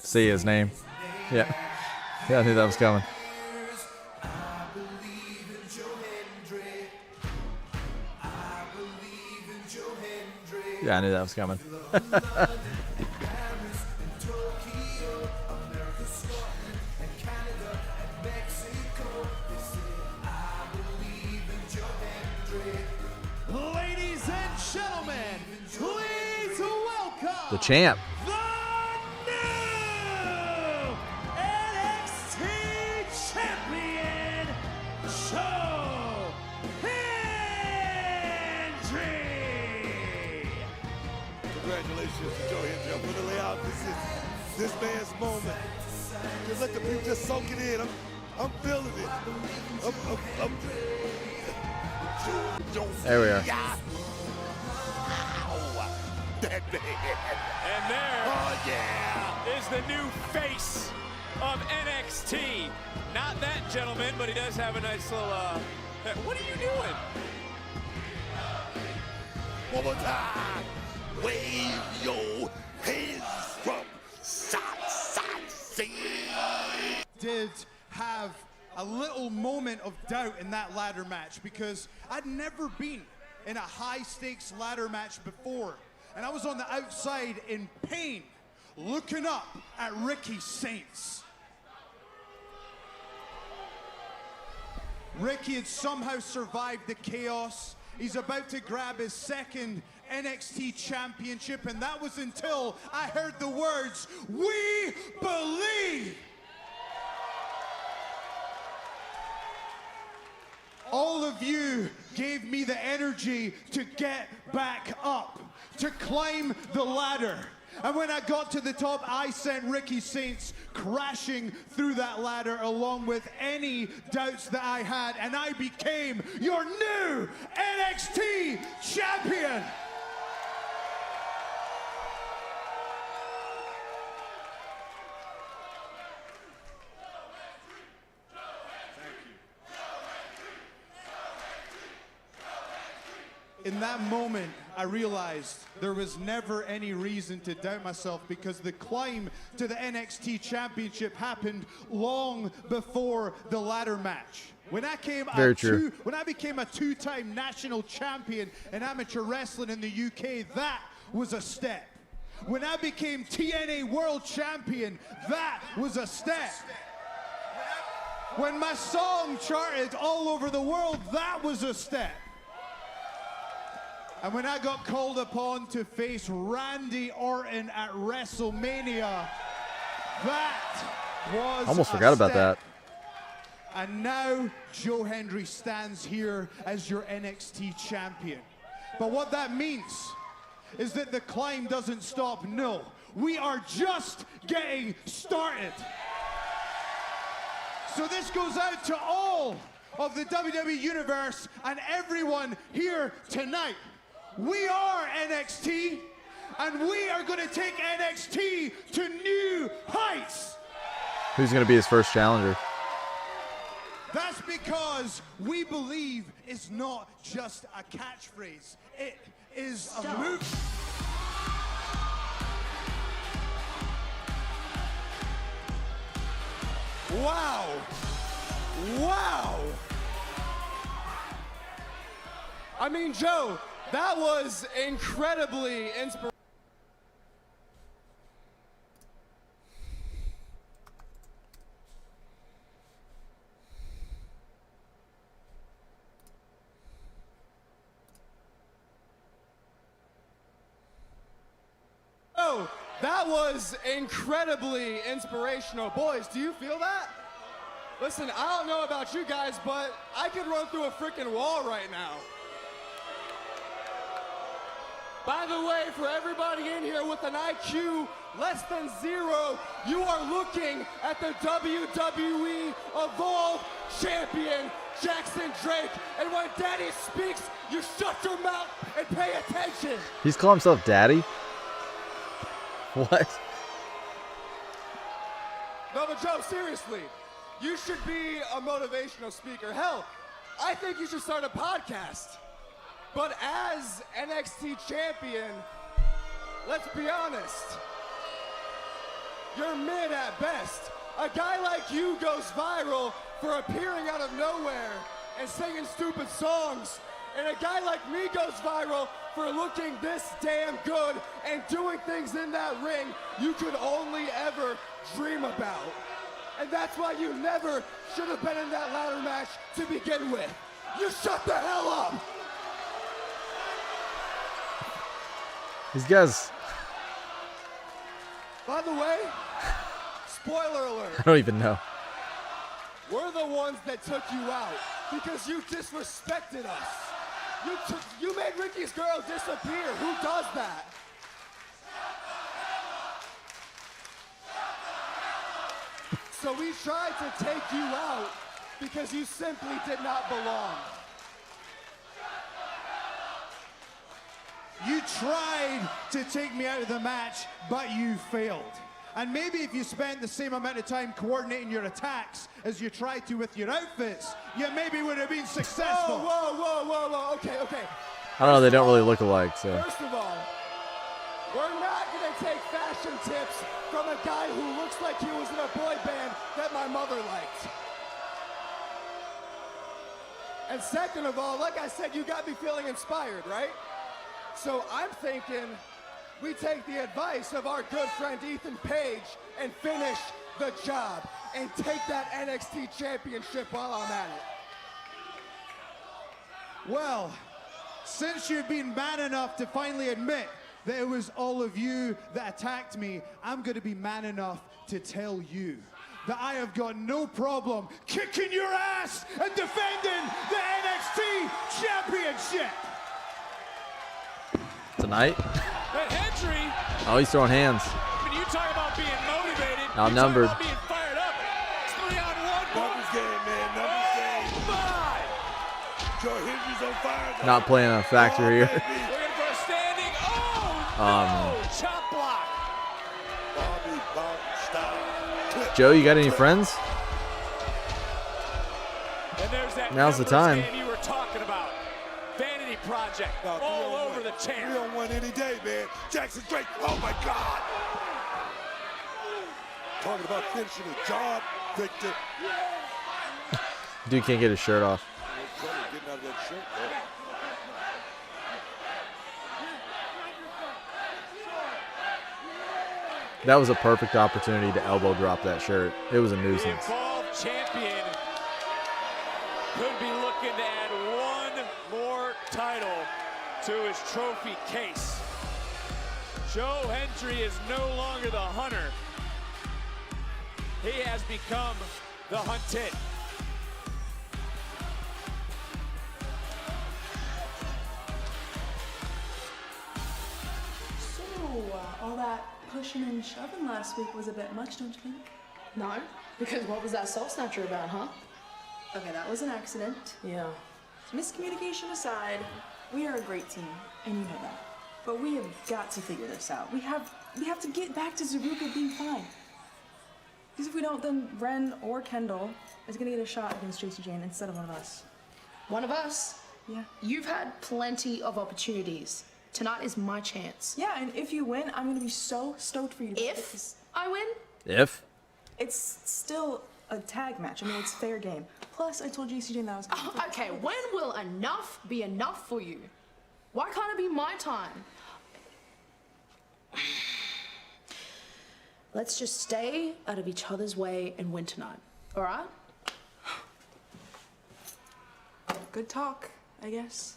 see his name. Yeah. Yeah, I knew that was coming. Yeah, I knew that was coming. Ladies and gentlemen, please welcome The champ. the new NXT champion, Joe Hendry. Congratulations to Joe Hendry. I'm going to lay out this man's moment. Just let the people just soak it in. I'm feeling it. There we are. That man. And there Oh, yeah. is the new face of NXT. Not that gentleman, but he does have a nice little, what are you doing? One more time. Wave your hands from side to side. Did have a little moment of doubt in that ladder match because I'd never been in a high stakes ladder match before. And I was on the outside in pain, looking up at Ricky Saints. Ricky had somehow survived the chaos. He's about to grab his second NXT championship, and that was until I heard the words, "We believe." All of you gave me the energy to get back up, to climb the ladder. And when I got to the top, I sent Ricky Saints crashing through that ladder along with any doubts that I had, and I became your new NXT champion. In that moment, I realized there was never any reason to doubt myself because the climb to the NXT Championship happened long before the ladder match. When I became a two-time national champion in amateur wrestling in the UK, that was a step. When I became TNA World Champion, that was a step. When my song charted all over the world, that was a step. And when I got called upon to face Randy Orton at WrestleMania, that was Almost forgot about that. And now Joe Hendry stands here as your NXT champion. But what that means is that the climb doesn't stop. No, we are just getting started. So this goes out to all of the WWE Universe and everyone here tonight. We are NXT, and we are going to take NXT to new heights. Who's going to be his first challenger? That's because we believe is not just a catchphrase. It is a move. Wow. Wow. I mean, Joe, that was incredibly inspirational. Oh, that was incredibly inspirational. Boys, do you feel that? Listen, I don't know about you guys, but I could run through a freaking wall right now. By the way, for everybody in here with an IQ less than 0, you are looking at the WWE Evolve Champion, Jackson Drake. And when Daddy speaks, you shut your mouth and pay attention. He's calling himself Daddy? What? No, but Joe, seriously, you should be a motivational speaker. Hell, I think you should start a podcast. But as NXT champion, let's be honest, you're mid at best. A guy like you goes viral for appearing out of nowhere and singing stupid songs. And a guy like me goes viral for looking this damn good and doing things in that ring you could only ever dream about. And that's why you never should have been in that ladder match to begin with. You shut the hell up! These guys, By the way, spoiler alert, I don't even know. we're the ones that took you out because you disrespected us. You made Ricky's girl disappear. Who does that? So we tried to take you out because you simply did not belong. You tried to take me out of the match, but you failed. And maybe if you spent the same amount of time coordinating your attacks as you tried to with your outfits, you maybe would have been successful. Whoa. Okay. I don't know, they don't really look alike, so. First of all, we're not gonna take fashion tips from a guy who looks like he was in a boy band that my mother liked. And second of all, like I said, you got me feeling inspired, right? So I'm thinking we take the advice of our good friend Ethan Page and finish the job and take that NXT championship while I'm at it. Well, since you've been man enough to finally admit that it was all of you that attacked me, I'm going to be man enough to tell you that I have got no problem kicking your ass and defending the NXT championship. Tonight? But Hendry, Oh, he's throwing hands. when you talk about being motivated, Outnumbered. you talk about being fired up. It's 3-on-1. Numbers game, man. Numbers game. Five. Joe Hendry's on fire. Not playing a factor here. Looking for a standing. Oh, no. Chop block. Bobby style. Joe, you got any friends? And there's that Now's the numbers time. game you were talking about. Vanity Project all over the champ. 3-on-1 any day, man. Jackson Drake. Oh, my God. Talking about finishing the job, Victor. Dude can't get his shirt off. Getting out of that shirt, man. That was a perfect opportunity to elbow drop that shirt. It was a The nuisance. Evolved champion could be looking to add one more title to his trophy case. Joe Hendry is no longer the hunter. He has become the hunted. So, all that pushing and shoving last week was a bit much, don't you think? No, because what was that Soul Snatcher about, huh? Okay, that was an accident. Yeah. Miscommunication aside, we are a great team, and you know that. But we have got to figure this out. We have to get back to Zaruka being fine. Because if we don't, then Ren or Kendall is gonna get a shot against JC Jane instead of one of us. One of us. Yeah. You've had plenty of opportunities. Tonight is my chance. Yeah, and if you win, I'm gonna be so stoked for you to If I win, If? it's still a tag match. I mean, it's fair game. Plus, I told JC Jane that I was gonna okay, when will enough be enough for you? Why can't it be my time? Let's just stay out of each other's way and win tonight, all right? Good talk, I guess.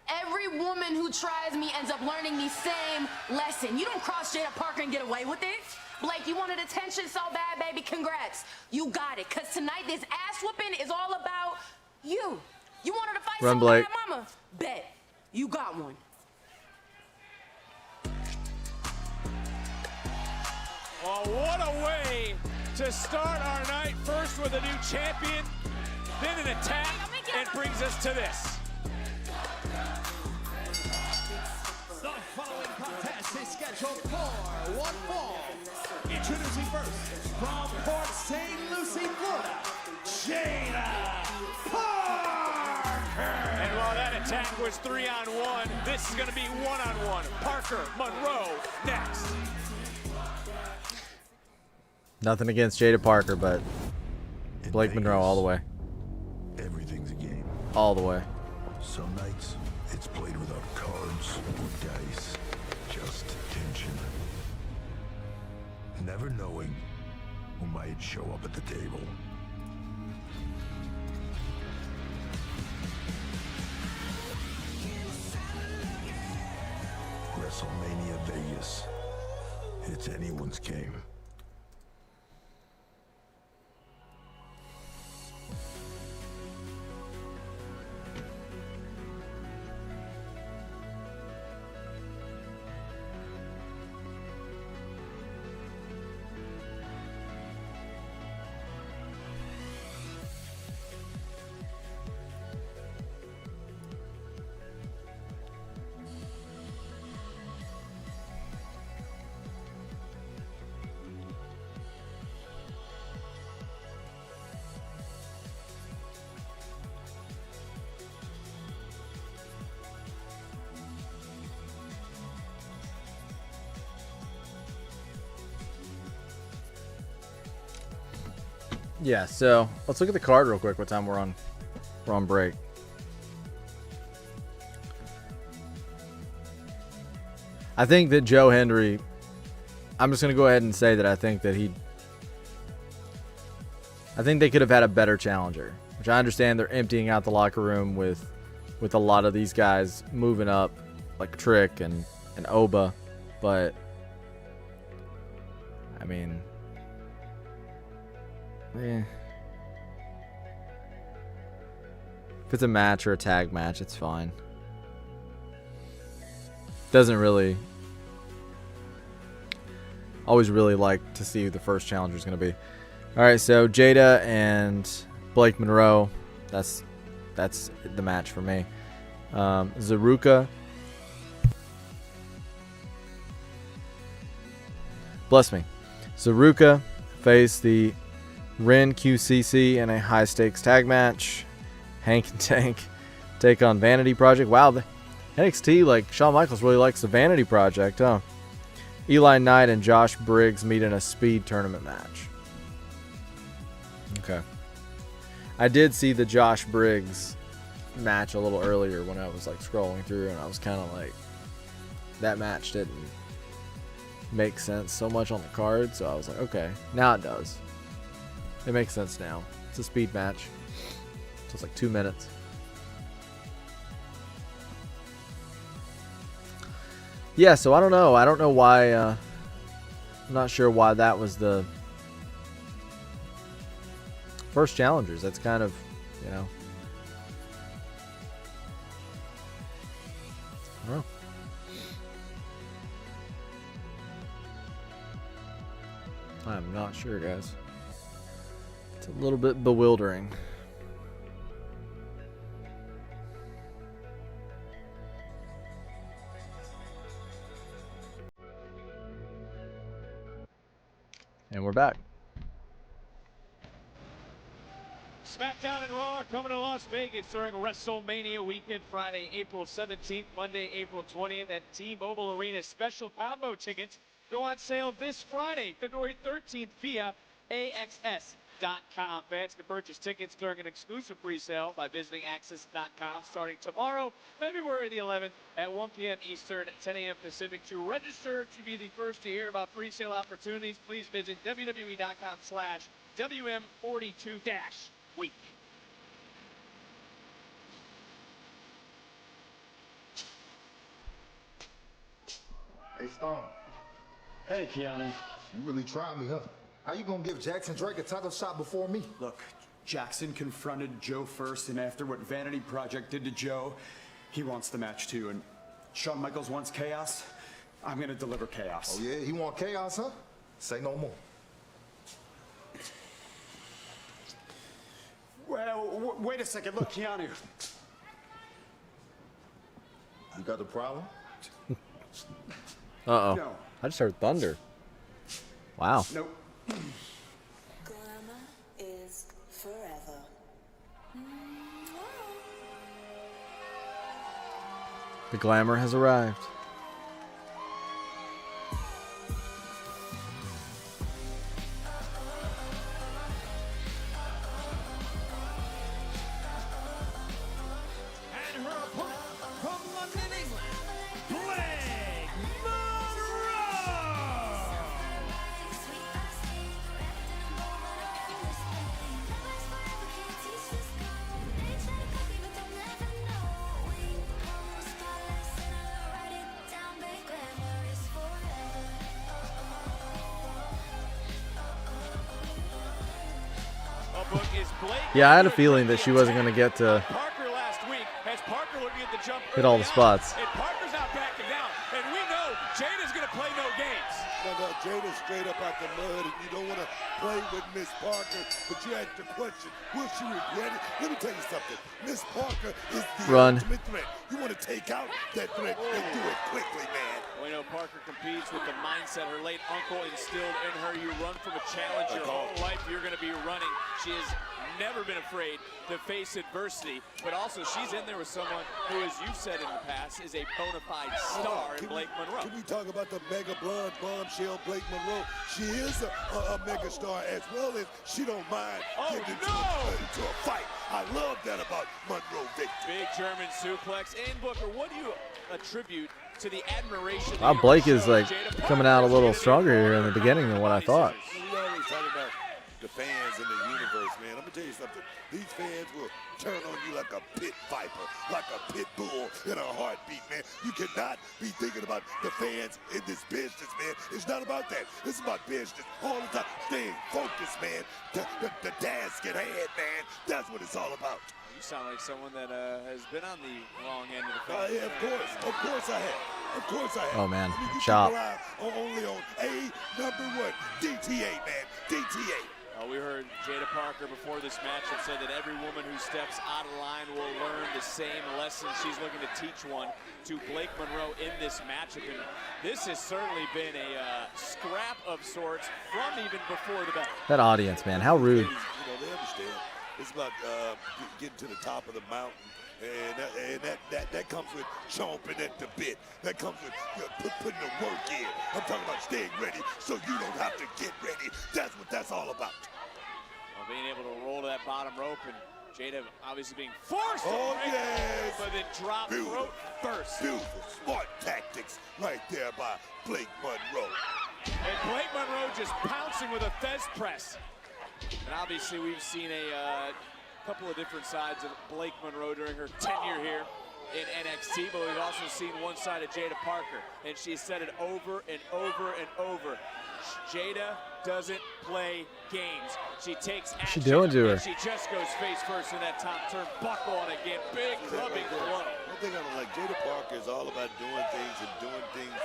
Every woman who tries me ends up learning the same lesson. You don't cross Jada Parker and get away with it. Blake, you wanted attention so bad, baby. Congrats. You got it. Because tonight, this ass whooping is all about you. You wanted to fight Run, someone, Blake. mama. Bet. You got one. Well, what a way to start our night. First with a new champion, then an attack, and brings us to this. The following contest is scheduled for one fall. Introducing first, from Port St. Lucie, Florida, Jada Parker. And while that attack was 3-on-1, this is going to be 1-on-1. Parker Monroe next. Nothing against Jada Parker, but In Blake Monroe Vegas, all the way. Everything's a game. All the way. Some nights, it's played without cards or dice. Just tension. Never knowing who might show up at the table. WrestleMania Vegas. It's anyone's game. Yeah, so let's look at the card real quick. What time we're on break. I think that Joe Hendry, I'm just gonna go ahead and say that I think they could have had a better challenger. Which I understand they're emptying out the locker room with a lot of these guys moving up, like Trick and Oba, but I mean, if it's a match or a tag match, it's fine. Doesn't really always really like to see who the first challenger is going to be. All right, so Jada and Blake Monroe, that's the match for me. Zaruka, bless me. Zaruka faced the Ren QCC in a high stakes tag match. Hank and Tank take on Vanity Project. Wow, the NXT, like Shawn Michaels really likes the Vanity Project, huh? Eli Knight and Josh Briggs meet in a speed tournament match. Okay. I did see the Josh Briggs match a little earlier when I was like scrolling through, and I was kind of like, that match didn't make sense so much on the card, so I was like, okay, now it does. It makes sense now. It's a speed match, so it's like 2 minutes. Yeah, so I don't know. I don't know why. I'm not sure why that was the first challengers. That's kind of, you know. I don't know. I'm not sure, guys. It's a little bit bewildering. And we're back. SmackDown and Raw are coming to Las Vegas during WrestleMania weekend, Friday, April 17th, Monday, April 20th at T-Mobile Arena. Special combo tickets go on sale this Friday, February 13th via AXS.com. Fans can purchase tickets during an exclusive pre-sale by visiting AXS.com starting tomorrow, February the 11th at 1 p.m. Eastern, 10 a.m. Pacific. To register to be the first to hear about pre-sale opportunities, please visit WWE.com/WM42-week. Hey, Stone. Hey, Keanu. You really tried me, huh? How you gonna give Jackson Drake a title shot before me? Look, Jackson confronted Joe first, and after what Vanity Project did to Joe, he wants the match too. And Shawn Michaels wants chaos. I'm gonna deliver chaos. Oh yeah, he want chaos, huh? Say no more. Well, wait a second. Look, Keanu. You got the problem? Uh-oh. No. I just heard thunder. Wow. Nope. Glamour is forever. The glamour has arrived. Yeah, I had a feeling that she wasn't going to get to Parker last week as Parker looking at the jump hit all the spots. and Parker's not backing down. And we know Jada's going to play no games. No, Jada's straight up out the mud, and you don't want to play with Miss Parker, but you ask the question, will she regret it? Let me tell you something. Miss Parker is the ultimate threat. You want to take out that threat and do it quickly, man. We know Parker competes with the mindset her late uncle instilled in her. You run from a challenge your whole life, you're going to be running. She has never been afraid to face adversity, but also she's in there with someone who, as you've said in the past, is a bona fide star in Blake Monroe. Can we talk about the mega blonde bombshell Blake Monroe? She is a mega star, as well as she don't mind getting into a fight. I love that about Monroe Victor. Big German suplex. And Booker, what do you attribute to the admiration? Wow, Blake is like coming out a little stronger here in the beginning than what I thought. We always talk about the fans in the universe, man. I'm gonna tell you something. These fans will turn on you like a pit viper, like a pit bull in a heartbeat, man. You cannot be thinking about the fans in this business, man. It's not about that. It's about business all the time. Staying focused, man. The task at hand, man. That's what it's all about. You sound like someone that has been on the wrong end of the fence. Yeah, of course I have. Of course I have. Oh man, I mean, you chop. only on #1 DTA, man. DTA. We heard Jada Parker before this matchup said that every woman who steps out of line will learn the same lesson. She's looking to teach one to Blake Monroe in this matchup. And this has certainly been a scrap of sorts from even before the bell. That audience, man, how rude. You know, they understand. It's about getting to the top of the mountain. And that comes with chomping at the bit. That comes with putting the work in. I'm talking about staying ready so you don't have to get ready. That's what that's all about. Well, being able to roll to that bottom rope and Jada obviously being forced to break, yes. but then drop throat first. Beautiful, smart tactics right there by Blake Monroe. And Blake Monroe just pouncing with a Fez press. And obviously we've seen a couple of different sides of Blake Monroe during her tenure here in NXT, but we've also seen one side of Jada Parker, and she's said it over and over and over. Jada doesn't play games. She takes action. What's she doing to her? She just goes face first in that top turn, buckle on again, big clubbing blow. One thing I don't like, Jada Parker is all about doing things and doing things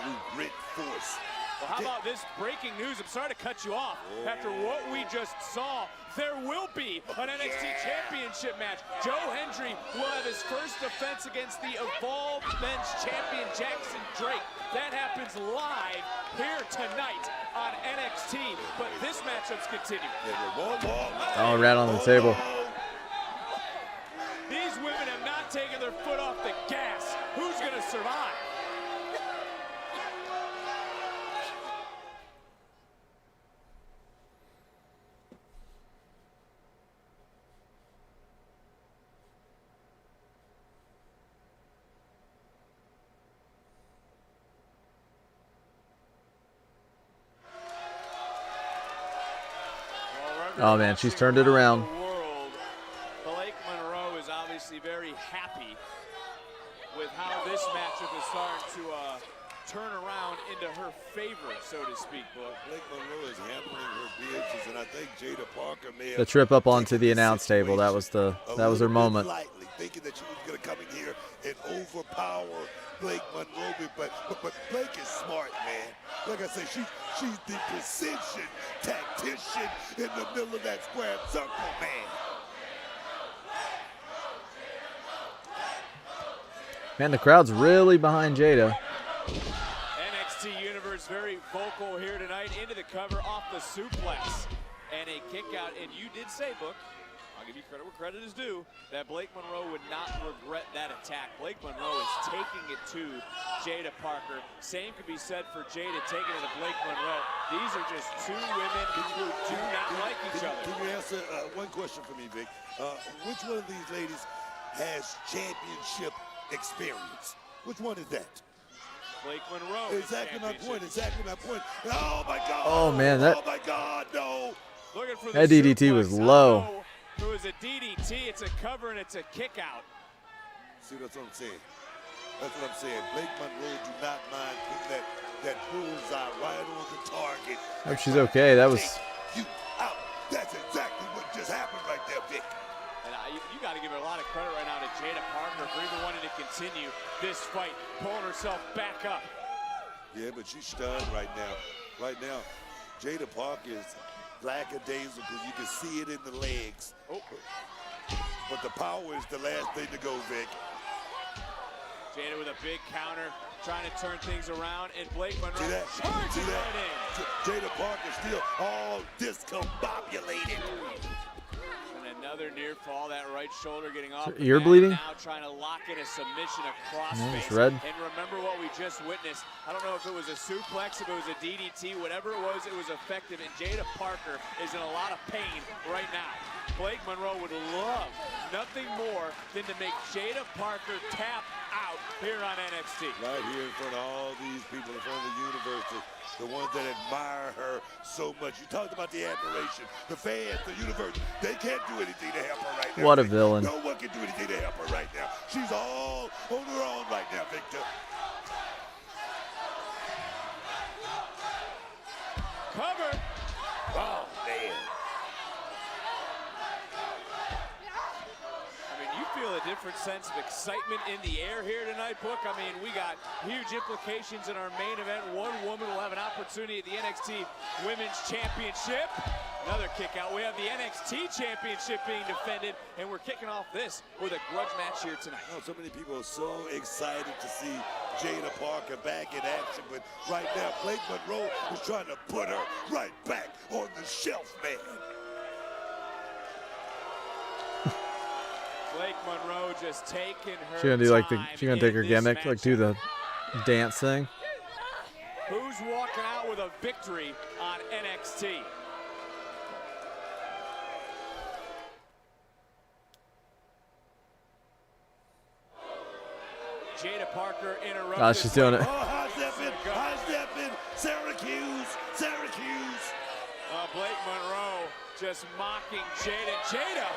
through grit force. Well, how about this breaking news? I'm sorry to cut you off. After what we just saw, there will be an NXT Championship match. Joe Hendry will have his first defense against the Evolve Men's Champion Jackson Drake. That happens live here tonight on NXT. But this matchup's continuing. Oh, right on the table. These women have not taken their foot off the gas. Who's going to survive? Oh man, she's turned it around. Blake Monroe is obviously very happy with how this matchup is starting to turn around into her favor, so to speak. Blake Monroe is handling her business, and I think Jada Parker may have The trip up onto the announce table, that was her moment. Lightly, thinking that she was going to come in here and overpower Blake Monroe, but Blake is smart, man. Like I said, she's the precision tactician in the middle of that square circle, man. Man, the crowd's really behind Jada. NXT Universe very vocal here tonight into the cover off the suplex and a kick out. And you did say, Book, I'll give you credit where credit is due, that Blake Monroe would not regret that attack. Blake Monroe is taking it to Jada Parker. Same could be said for Jada taking it to Blake Monroe. These are just two women who do not like each other. Can you answer one question for me, Vic? Which one of these ladies has championship experience? Which one is that? Blake Monroe. Exactly my point. Exactly my point. Oh my God. Oh man, Oh my God. No. Looking for that DDT was low. It was a DDT. It's a cover and it's a kick out. See, that's what I'm saying. That's what I'm saying. Blake Monroe do not mind putting that bullseye right on the target. I hope she's okay. That was. You out. That's exactly what just happened right there, Vic. And you got to give a lot of credit right now to Jada Parker for even wanting to continue this fight, pulling herself back up. Yeah, but she's stunned right now. Right now, Jada Parker is lackadaisical. You can see it in the legs. Oh. But the power is the last thing to go, Vic. Jada with a big counter, trying to turn things around, and Blake Monroe See that? charging right in. Jada Parker still all discombobulated. And another near fall, that right shoulder getting off. Ear bleeding? Now trying to lock in a submission across Nice, face. red. And remember what we just witnessed. I don't know if it was a suplex, if it was a DDT, whatever it was effective. And Jada Parker is in a lot of pain right now. Blake Monroe would love nothing more than to make Jada Parker tap out here on NXT. Right here in front of all these people, in front of the universe, the ones that admire her so much. You talked about the admiration, the fans, the universe. They can't do anything to help her right now. What a villain. No one can do anything to help her right now. She's all on her own right now, Victor. Cover. Oh, man. Feel a different sense of excitement in the air here tonight, Book. I mean, we got huge implications in our main event. One woman will have an opportunity at the NXT Women's Championship. Another kick out. We have the NXT Championship being defended, and we're kicking off this with a grudge match here tonight. Oh, so many people are so excited to see Jada Parker back in action, but right now, Blake Monroe is trying to put her right back on the shelf, man. Blake Monroe just taking her She gonna do like she gonna take her this gimmick, matchup. like do the dance thing. Who's walking out with a victory on NXT? Jada Parker interrupted. Oh, she's doing it. Oh, high stepping, Syracuse. Blake Monroe just mocking Jada. Jada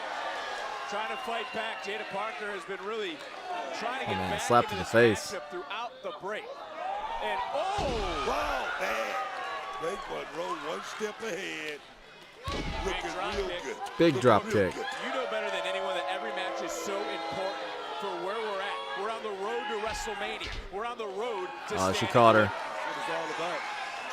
trying to fight back. Jada Parker has been really trying to get back slap into to the this face. matchup throughout the break. And Wow, man. Blake Monroe one step ahead. Looking real good. Big drop kick. You know better than anyone that every match is so important for where we're at. We're on the road to WrestleMania. We're on the road to Oh, she caught her. That's what it's all about.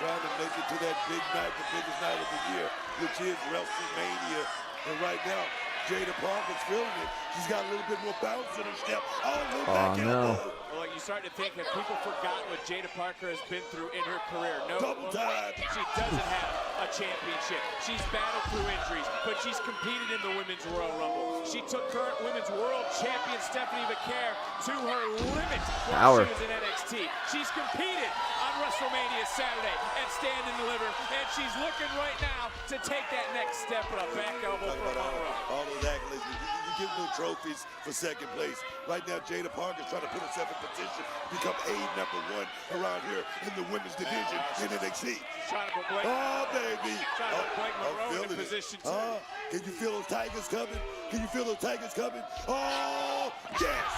Trying to make it to that big night, the biggest night of the year, which is WrestleMania. And right now, Jada Parker's feeling it. She's got a little bit more bounce in her step. Oh, back elbow. Well, you start to think that people forgotten what Jada Parker has been through in her career. No, Double time. she doesn't have a championship. She's battled through injuries, but she's competed in the Women's Royal Rumble. She took current Women's World Champion Stephanie McCare to her limit while she was in NXT. She's competed on WrestleMania Saturday and Stand and Deliver, and she's looking right now to take that next step with a back elbow from Monroe. All those accolades. You give no trophies for second place. Right now, Jada Parker's trying to put herself in position to become #1 around here in the women's division in NXT. Trying to put Blake, baby. trying to put Blake Monroe in feeling position it. too. Can you feel those Tigers coming? Can you feel those Tigers coming? Oh, yes.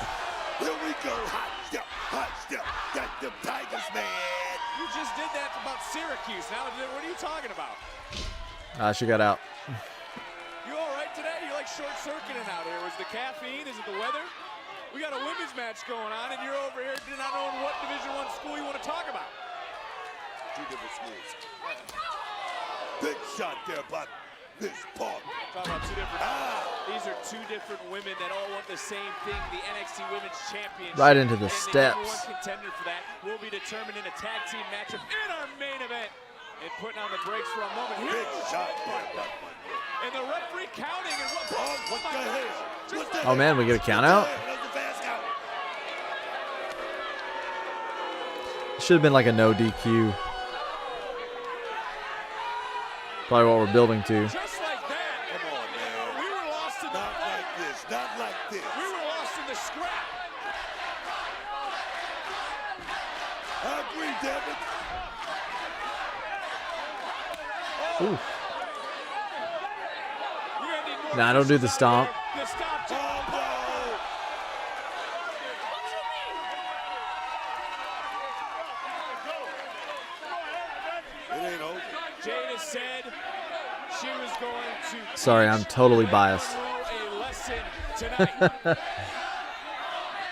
Here we go. Hot step. Got them Tigers, man. You just did that about Syracuse. Now, what are you talking about? She got out. You all right today? You're like short-circuiting out here. Was the caffeine? Is it the weather? We got a women's match going on, and you're over here not knowing what Division I school you want to talk about. Two different schools. Big shot there by Miss Parker. Talking about two different. These are two different women that all want the same thing: the NXT Women's Championship. Right into the and steps. The number one contender for that will be determined in a tag team matchup in our main event. And putting on the brakes for a moment. Big shot there by and the referee counting. And what the hell? Oh man, we get a count out? Should have been like a no DQ. Probably what we're building to. Just like that. Come on, man. We were lost in the Not like this. Not like this. We were lost in the scrap. I agree, Devin. Ooh. Nah, don't do the stomp. The stomp. It ain't over. Jada said she was going to Sorry, I'm totally biased. a lesson tonight.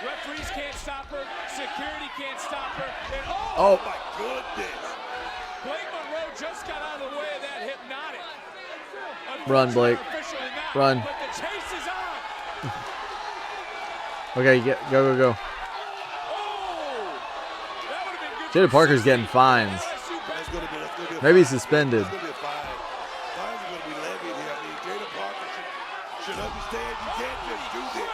Referees can't stop her. Security can't stop her. And Oh my goodness. Blake Monroe just got out of the way of that hypnotic. Run, Blake. Officially not, Run. But the chase is on. Okay, go. Jada Parker's getting fines. Maybe suspended. Fines are going to be levied here. I mean, Jada Parker should understand you can't just do this.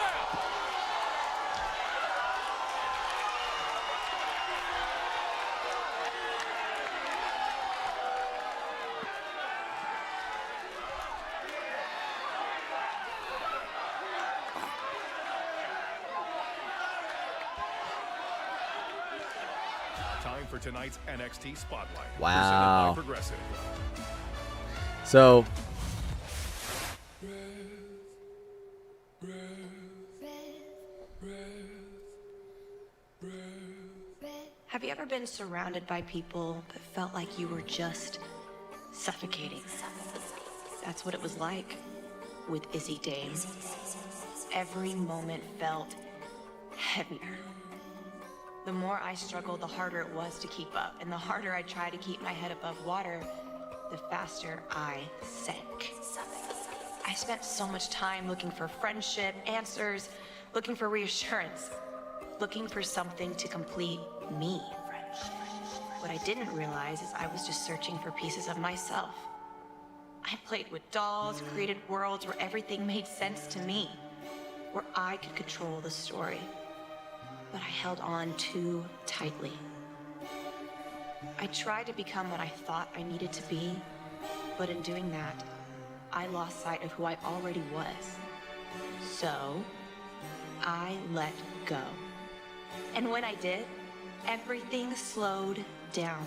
Time for tonight's NXT Spotlight. Wow. Presented by Progressive. So, Have you ever been surrounded by people that felt like you were just suffocating? That's what it was like with Izzy Dame. Every moment felt heavier. The more I struggled, the harder it was to keep up. And the harder I tried to keep my head above water, the faster I sank. I spent so much time looking for friendship, answers, looking for reassurance, looking for something to complete me. What I didn't realize is I was just searching for pieces of myself. I played with dolls, created worlds where everything made sense to me, where I could control the story. But I held on too tightly. I tried to become what I thought I needed to be, but in doing that, I lost sight of who I already was. So, I let go. And when I did, everything slowed down.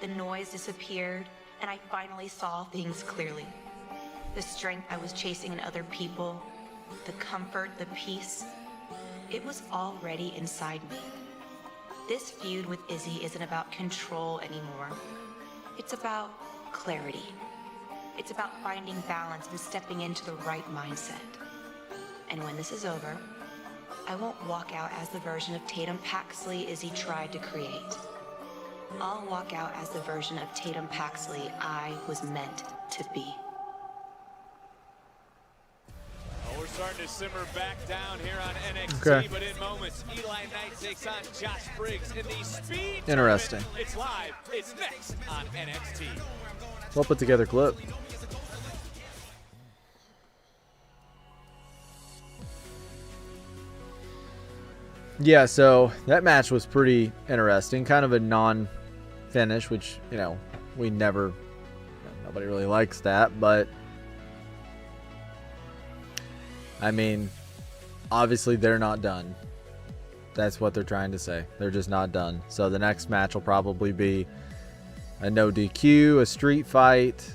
The noise disappeared, and I finally saw things clearly. The strength I was chasing in other people, the comfort, the peace, it was already inside me. This feud with Izzy isn't about control anymore. It's about clarity. It's about finding balance and stepping into the right mindset. And when this is over, I won't walk out as the version of Tatum Paxley Izzy tried to create. I'll walk out as the version of Tatum Paxley I was meant to be. Well, we're starting to simmer back down here on NXT, Okay. but in moments, Eli Knight takes on Josh Briggs in the Speed Interesting. Tournament. It's live. It's next on NXT. well put together clip. Yeah, so that match was pretty interesting. Kind of a non-finish, which, you know, we never, nobody really likes that, but I mean, obviously they're not done. That's what they're trying to say. They're just not done. So the next match will probably be a no DQ, a street fight.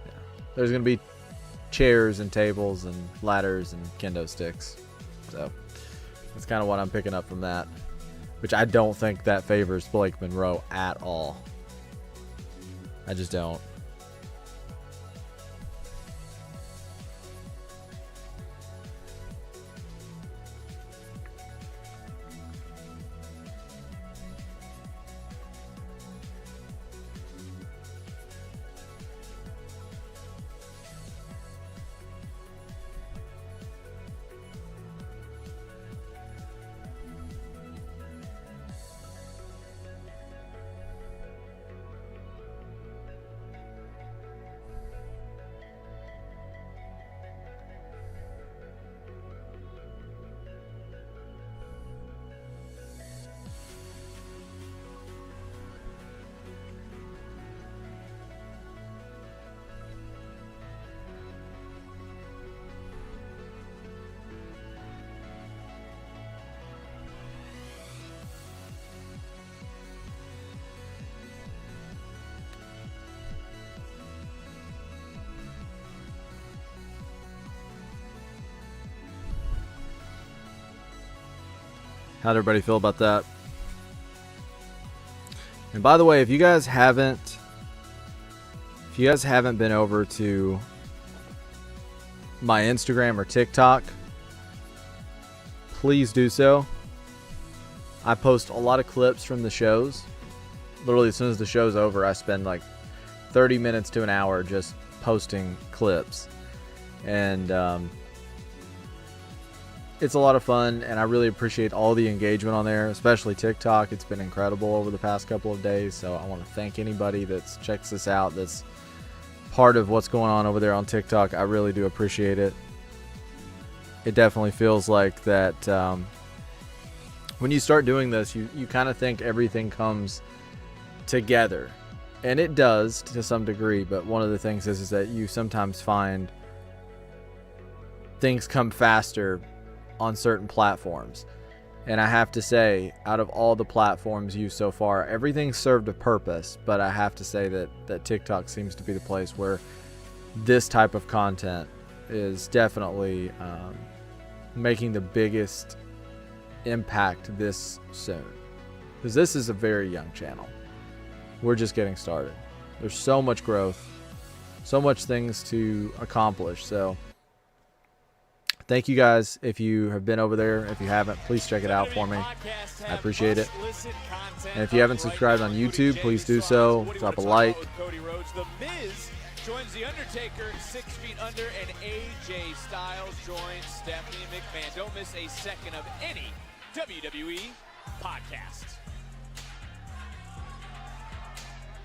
Yeah. There's going to be chairs and tables and ladders and kendo sticks. So that's kind of what I'm picking up from that, which I don't think that favors Blake Monroe at all. I just don't. How'd everybody feel about that? And by the way, if you guys haven't If you guys haven't been over to my Instagram or TikTok, please do so. I post a lot of clips from the shows. Literally, as soon as the show's over, I spend like 30 minutes to an hour just posting clips. And it's a lot of fun, and I really appreciate all the engagement on there, especially TikTok. It's been incredible over the past couple of days, so I want to thank anybody that's checks this out, that's part of what's going on over there on TikTok. I really do appreciate it. It definitely feels like that when you start doing this, you kind of think everything comes together. And it does to some degree, but one of the things is that you sometimes find things come faster on certain platforms. And I have to say, out of all the platforms used so far, everything served a purpose, but I have to say that TikTok seems to be the place where this type of content is definitely making the biggest impact this soon. Because this is a very young channel. We're just getting started. There's so much growth, so much things to accomplish. So thank you guys if you have been over there. If you haven't, please check it out for me. I appreciate it. And if you haven't subscribed on YouTube, please do so. Drop a like. The Miz joins The Undertaker 6 feet under, and AJ Styles joins Stephanie McMahon. Don't miss a second of any WWE podcast.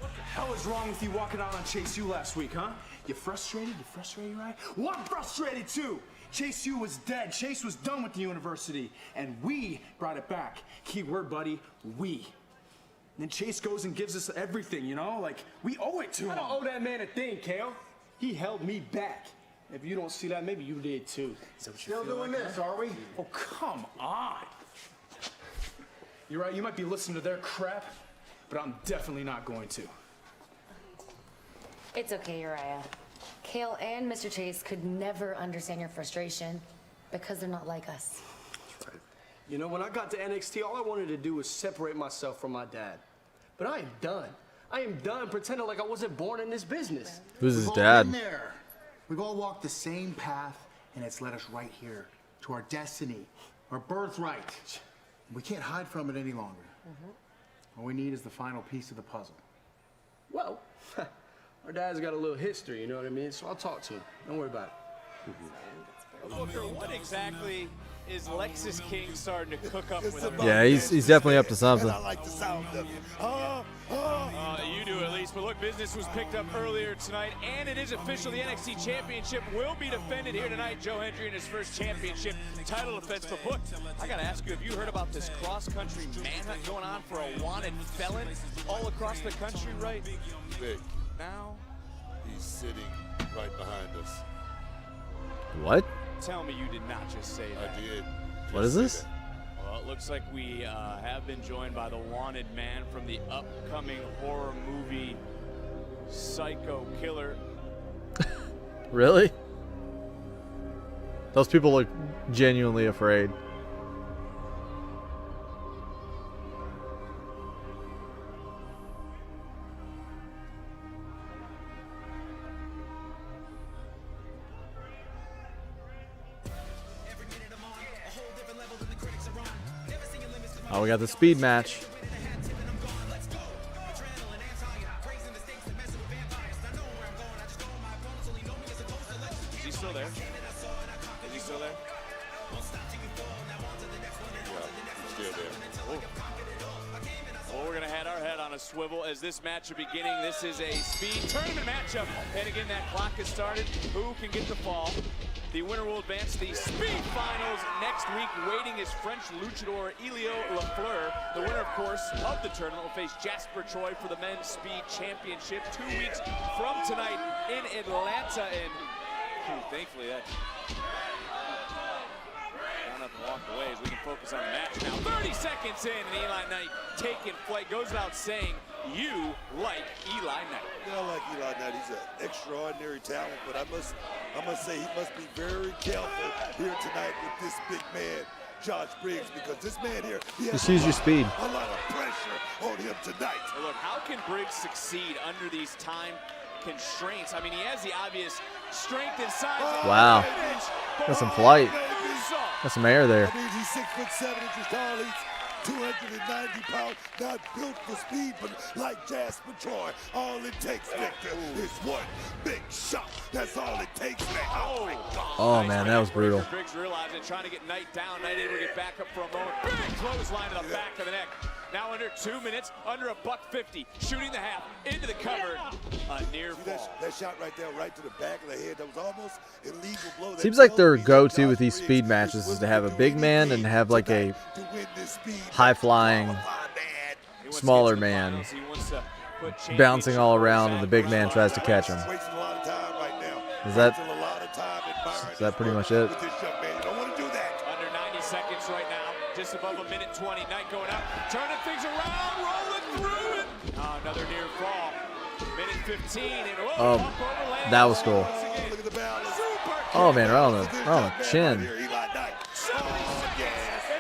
What the hell is wrong with you walking out on Chase U last week, huh? You frustrated? You frustrated, right? Well, I'm frustrated too. Chase U was dead. Chase was done with the university, and we brought it back. Key word, buddy, we. And then Chase goes and gives us everything, you know? Like, we owe it to him. I don't owe that man a thing, Kale. He held me back. If you don't see that, maybe you did too. Still doing this, are we? Oh, come on. You're right, you might be listening to their crap, but I'm definitely not going to. It's okay, Uriah. Kale and Mr. Chase could never understand your frustration because they're not like us. That's right. You know, when I got to NXT, all I wanted to do was separate myself from my dad. But I am done. I am done pretending like I wasn't born in this business. Who's his We've all dad? been there. We've all walked the same path, and it's led us right here to our destiny, our birthright. We can't hide from it any longer. All we need is the final piece of the puzzle. Well, our dad's got a little history, you know what I mean? So I'll talk to him. Don't worry about it. Booker, what exactly is Lexus King starting to cook up with him? Yeah, he's definitely up to something. I like the sound of it. You do at least, but look, business was picked up earlier tonight, and it is official. The NXT Championship will be defended here tonight. Joe Hendry in his first championship title defense. But look, I gotta ask you, have you heard about this cross-country manhunt going on for a wanted felon all across the country right Vic, now? he's sitting right behind us. What? Tell me you did not just say that. I did. What is this? Well, it looks like we have been joined by the wanted man from the upcoming horror movie Psycho Killer. Really? Those people look genuinely afraid. Oh, we got the speed match. Is he still there? Is he still there? Yeah, he's still there. Well, we're going to have our head on a swivel as this match is beginning. This is a speed tournament matchup. And again, that clock has started. Who can get the fall? The winner will advance the Speed Finals next week. Waiting is French luchador Elio Lafleur. The winner, of course, of the tournament will face Jasper Troy for the Men's Speed Championship 2 weeks from tonight in Atlanta. And thankfully, that don't have to walk away as we can focus on the match now. 30 seconds in, and Eli Knight taking flight. Goes without saying, you like Eli Knight. Yeah, I like Eli Knight. He's an extraordinary talent, but I must say he must be very careful here tonight with this big man, Josh Briggs, because this man here, he has Just use your speed. a lot of pressure on him tonight. Well, look, how can Briggs succeed under these time constraints. I mean, he has the obvious strength and size. Wow. Got some flight. Got some air there. I mean, he's 6'7" tall. He's 290 pounds. Not built for speed, but like Jasper Troy, all it takes, Victor, is one big shot. That's all it takes now. Oh, my God. Oh, man, that was brutal. Briggs realizing, trying to get Knight down. Knight able to get back up for a moment. Big clothesline to the back of the neck. Now under 2 minutes, under $150, shooting the half into the cover. A near fall. That shot right there, right to the back of the head. That was almost an illegal blow. Seems like their go-to with these speed matches is to have a big man and have like a high-flying, smaller man bouncing all around, and the big man tries to catch him. Is that pretty much it? Under 90 seconds right now, just above a minute 20. Knight going up, turning things around, rolling through it. Another near fall. Minute 15, and oh, that was cool. Oh man, right on the chin. And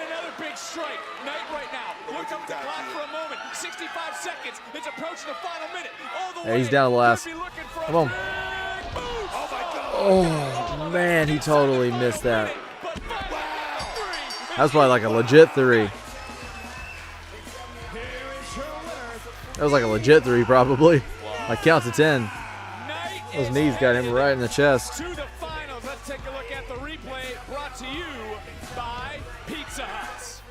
another big strike. Knight right now. Look up the clock for a moment. 65 seconds. It's approaching the final minute. All the Yeah, he's down to the last. Come on. Oh man, he totally missed that. That was probably like a legit 3. That was like a legit 3, probably. Like count to 10. Those knees got him right in the chest. To the finals. Let's take a look at the replay brought to you by Pizza Hut.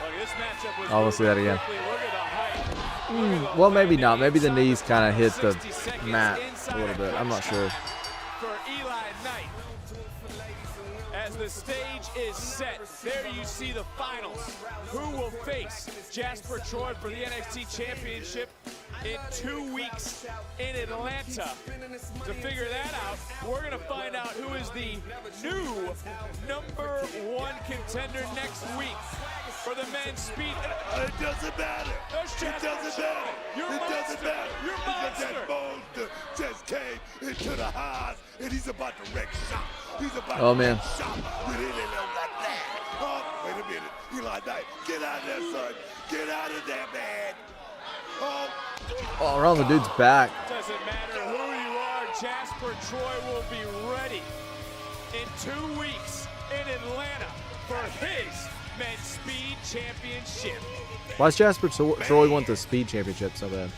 Look, this matchup was I'll see that again. Look at the height. Well, maybe not. Maybe the knees kind of hit the mat a little bit. I'm not sure. For Eli Knight. As the stage is set, there you see the finals. Who will face Jasper Troy for the NXT Championship in 2 weeks in Atlanta? To figure that out, we're going to find out who is the new #1 contender next week for the men's speed. It doesn't matter. It doesn't matter. It doesn't matter. Because that monster just came into the house and he's about to wreck shop. He's about to man. wreck shop. Oh, wait a minute. Eli Knight, get out of there, son. Get out of there, man. Oh, around the dude's back. Doesn't matter who you are, Jasper Troy will be ready in 2 weeks in Atlanta for his men's speed championship. Why does Jasper Troy want the speed championship so bad?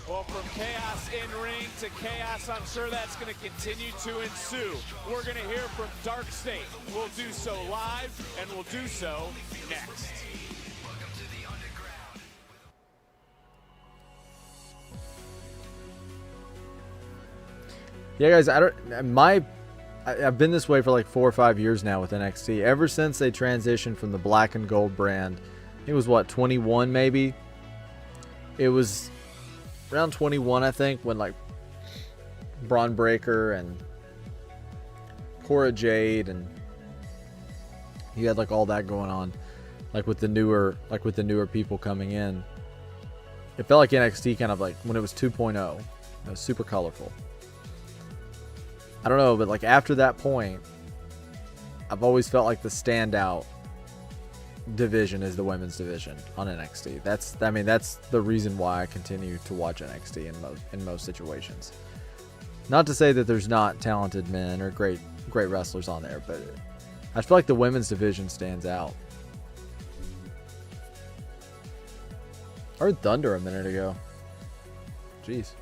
Well, from chaos in ring to chaos, I'm sure that's going to continue to ensue. We're going to hear from Dark State. We'll do so live, and we'll do so next. Yeah, guys, I've been this way for like 4 or 5 years now with NXT. Ever since they transitioned from the black and gold brand, it was what, 21 maybe? It was around 21, I think, when like Braun Breaker and Cora Jade, and you had like all that going on, like with the newer people coming in. It felt like NXT kind of like when it was 2.0. It was super colorful. I don't know, but like after that point, I've always felt like the standout division is the women's division on NXT. That's the reason why I continue to watch NXT in most situations. Not to say that there's not talented men or great wrestlers on there, but I feel like the women's division stands out. I heard Thunder a minute ago. Jeez.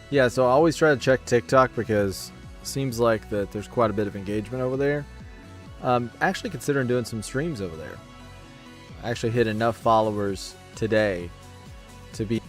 Yeah, so I always try to check TikTok because it seems like that there's quite a bit of engagement over there. Actually considering doing some streams over there. I actually hit enough followers today to be...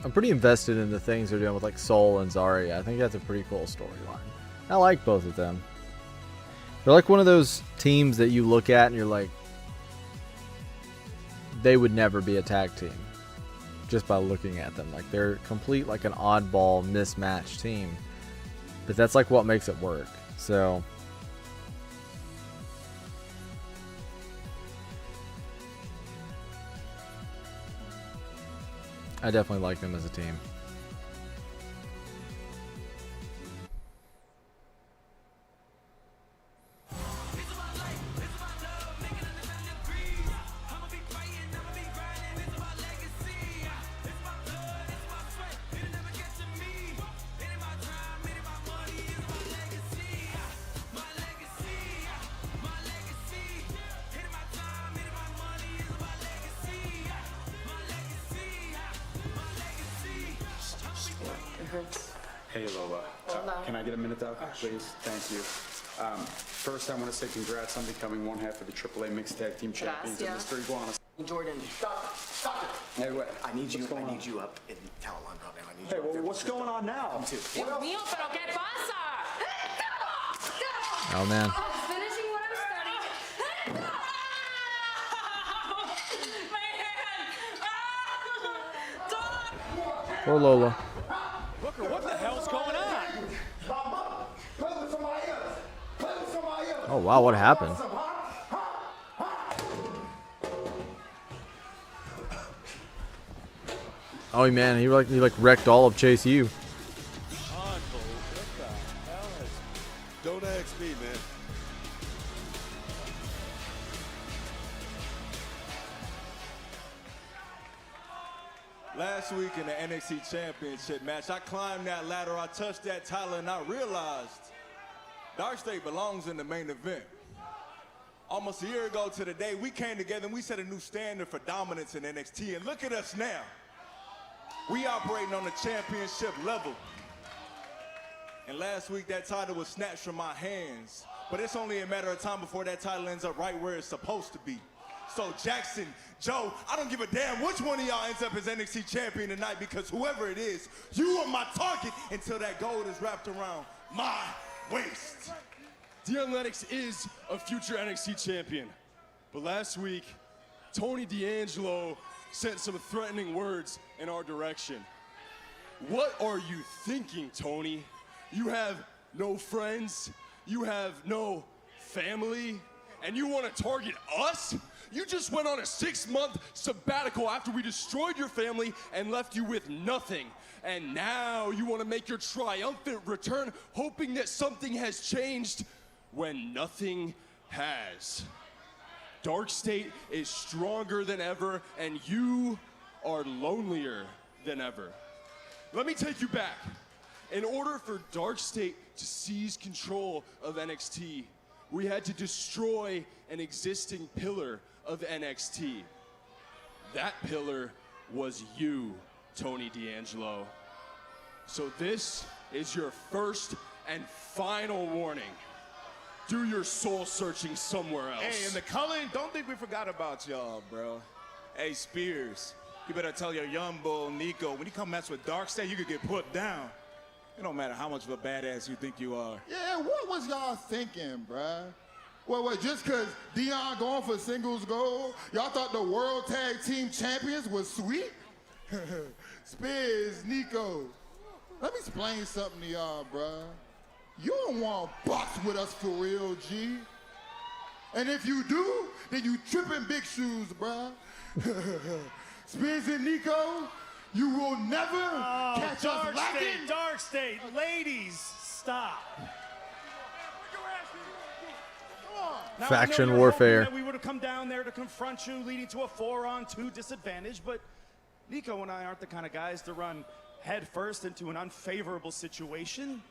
I'm pretty invested in the things they're doing with like Soul and Zarya. I think that's a pretty cool storyline. I like both of them. They're like one of those teams that you look at and you're like, they would never be a tag team just by looking at them. Like they're complete like an oddball mismatched team, but that's like what makes it work. So I definitely like them as a team. Hey Lola, can I get a minute though, please? Thank you. First, I want to say congrats on becoming one half of the AAA Mixed Tag Team Champions of Mr. Iguana. Jordan. Stop it. Hey, what? I need you up in towel on top now. I need you. Hey, well, what's going on now? Dios mío, pero ¿qué pasa? Oh man. Finishing what I'm starting. Poor Lola. Booker, what the hell's going on? Oh wow, what happened? Oh man, he like wrecked all of Chase U. Don't ask me, man. Last week in the NXT Championship match, I climbed that ladder, I touched that title, and I realized Dark State belongs in the main event. Almost a year ago to the day, we came together and we set a new standard for dominance in NXT, and look at us now. We operating on the championship level. And last week, that title was snatched from my hands, but it's only a matter of time before that title ends up right where it's supposed to be. So Jackson, Joe, I don't give a damn which one of y'all ends up as NXT champion tonight, because whoever it is, you are my target until that gold is wrapped around my waist. Dion Lennox is a future NXT champion, but last week, Tony D'Angelo sent some threatening words in our direction. What are you thinking, Tony? You have no friends, you have no family, and you want to target us? You just went on a 6-month sabbatical after we destroyed your family and left you with nothing. And now you want to make your triumphant return, hoping that something has changed when nothing has. Dark State is stronger than ever, and you are lonelier than ever. Let me take you back. In order for Dark State to seize control of NXT, we had to destroy an existing pillar of NXT. That pillar was you, Tony D'Angelo. So this is your first and final warning. Do your soul searching somewhere else. Hey, and the culling, don't think we forgot about y'all, bro. Hey, Spears, you better tell your young bull, Nico, when you come mess with Dark State, you could get put down. It don't matter how much of a badass you think you are. Yeah, what was y'all thinking, bruh? What, just because Dion going for singles gold, y'all thought the World Tag Team Champions was sweet? Spears, Nico, let me explain something to y'all, bruh. You don't want to box with us for real, G. And if you do, then you tripping big shoes, bruh. Spears and Nico, you will never catch us lacking. Dark State, ladies, stop. Now, Faction I know you're warfare. hoping that we would have come down there to confront you, leading to a 4-on-2 disadvantage, but Nico and I aren't the kind of guys to run headfirst into an unfavorable situation.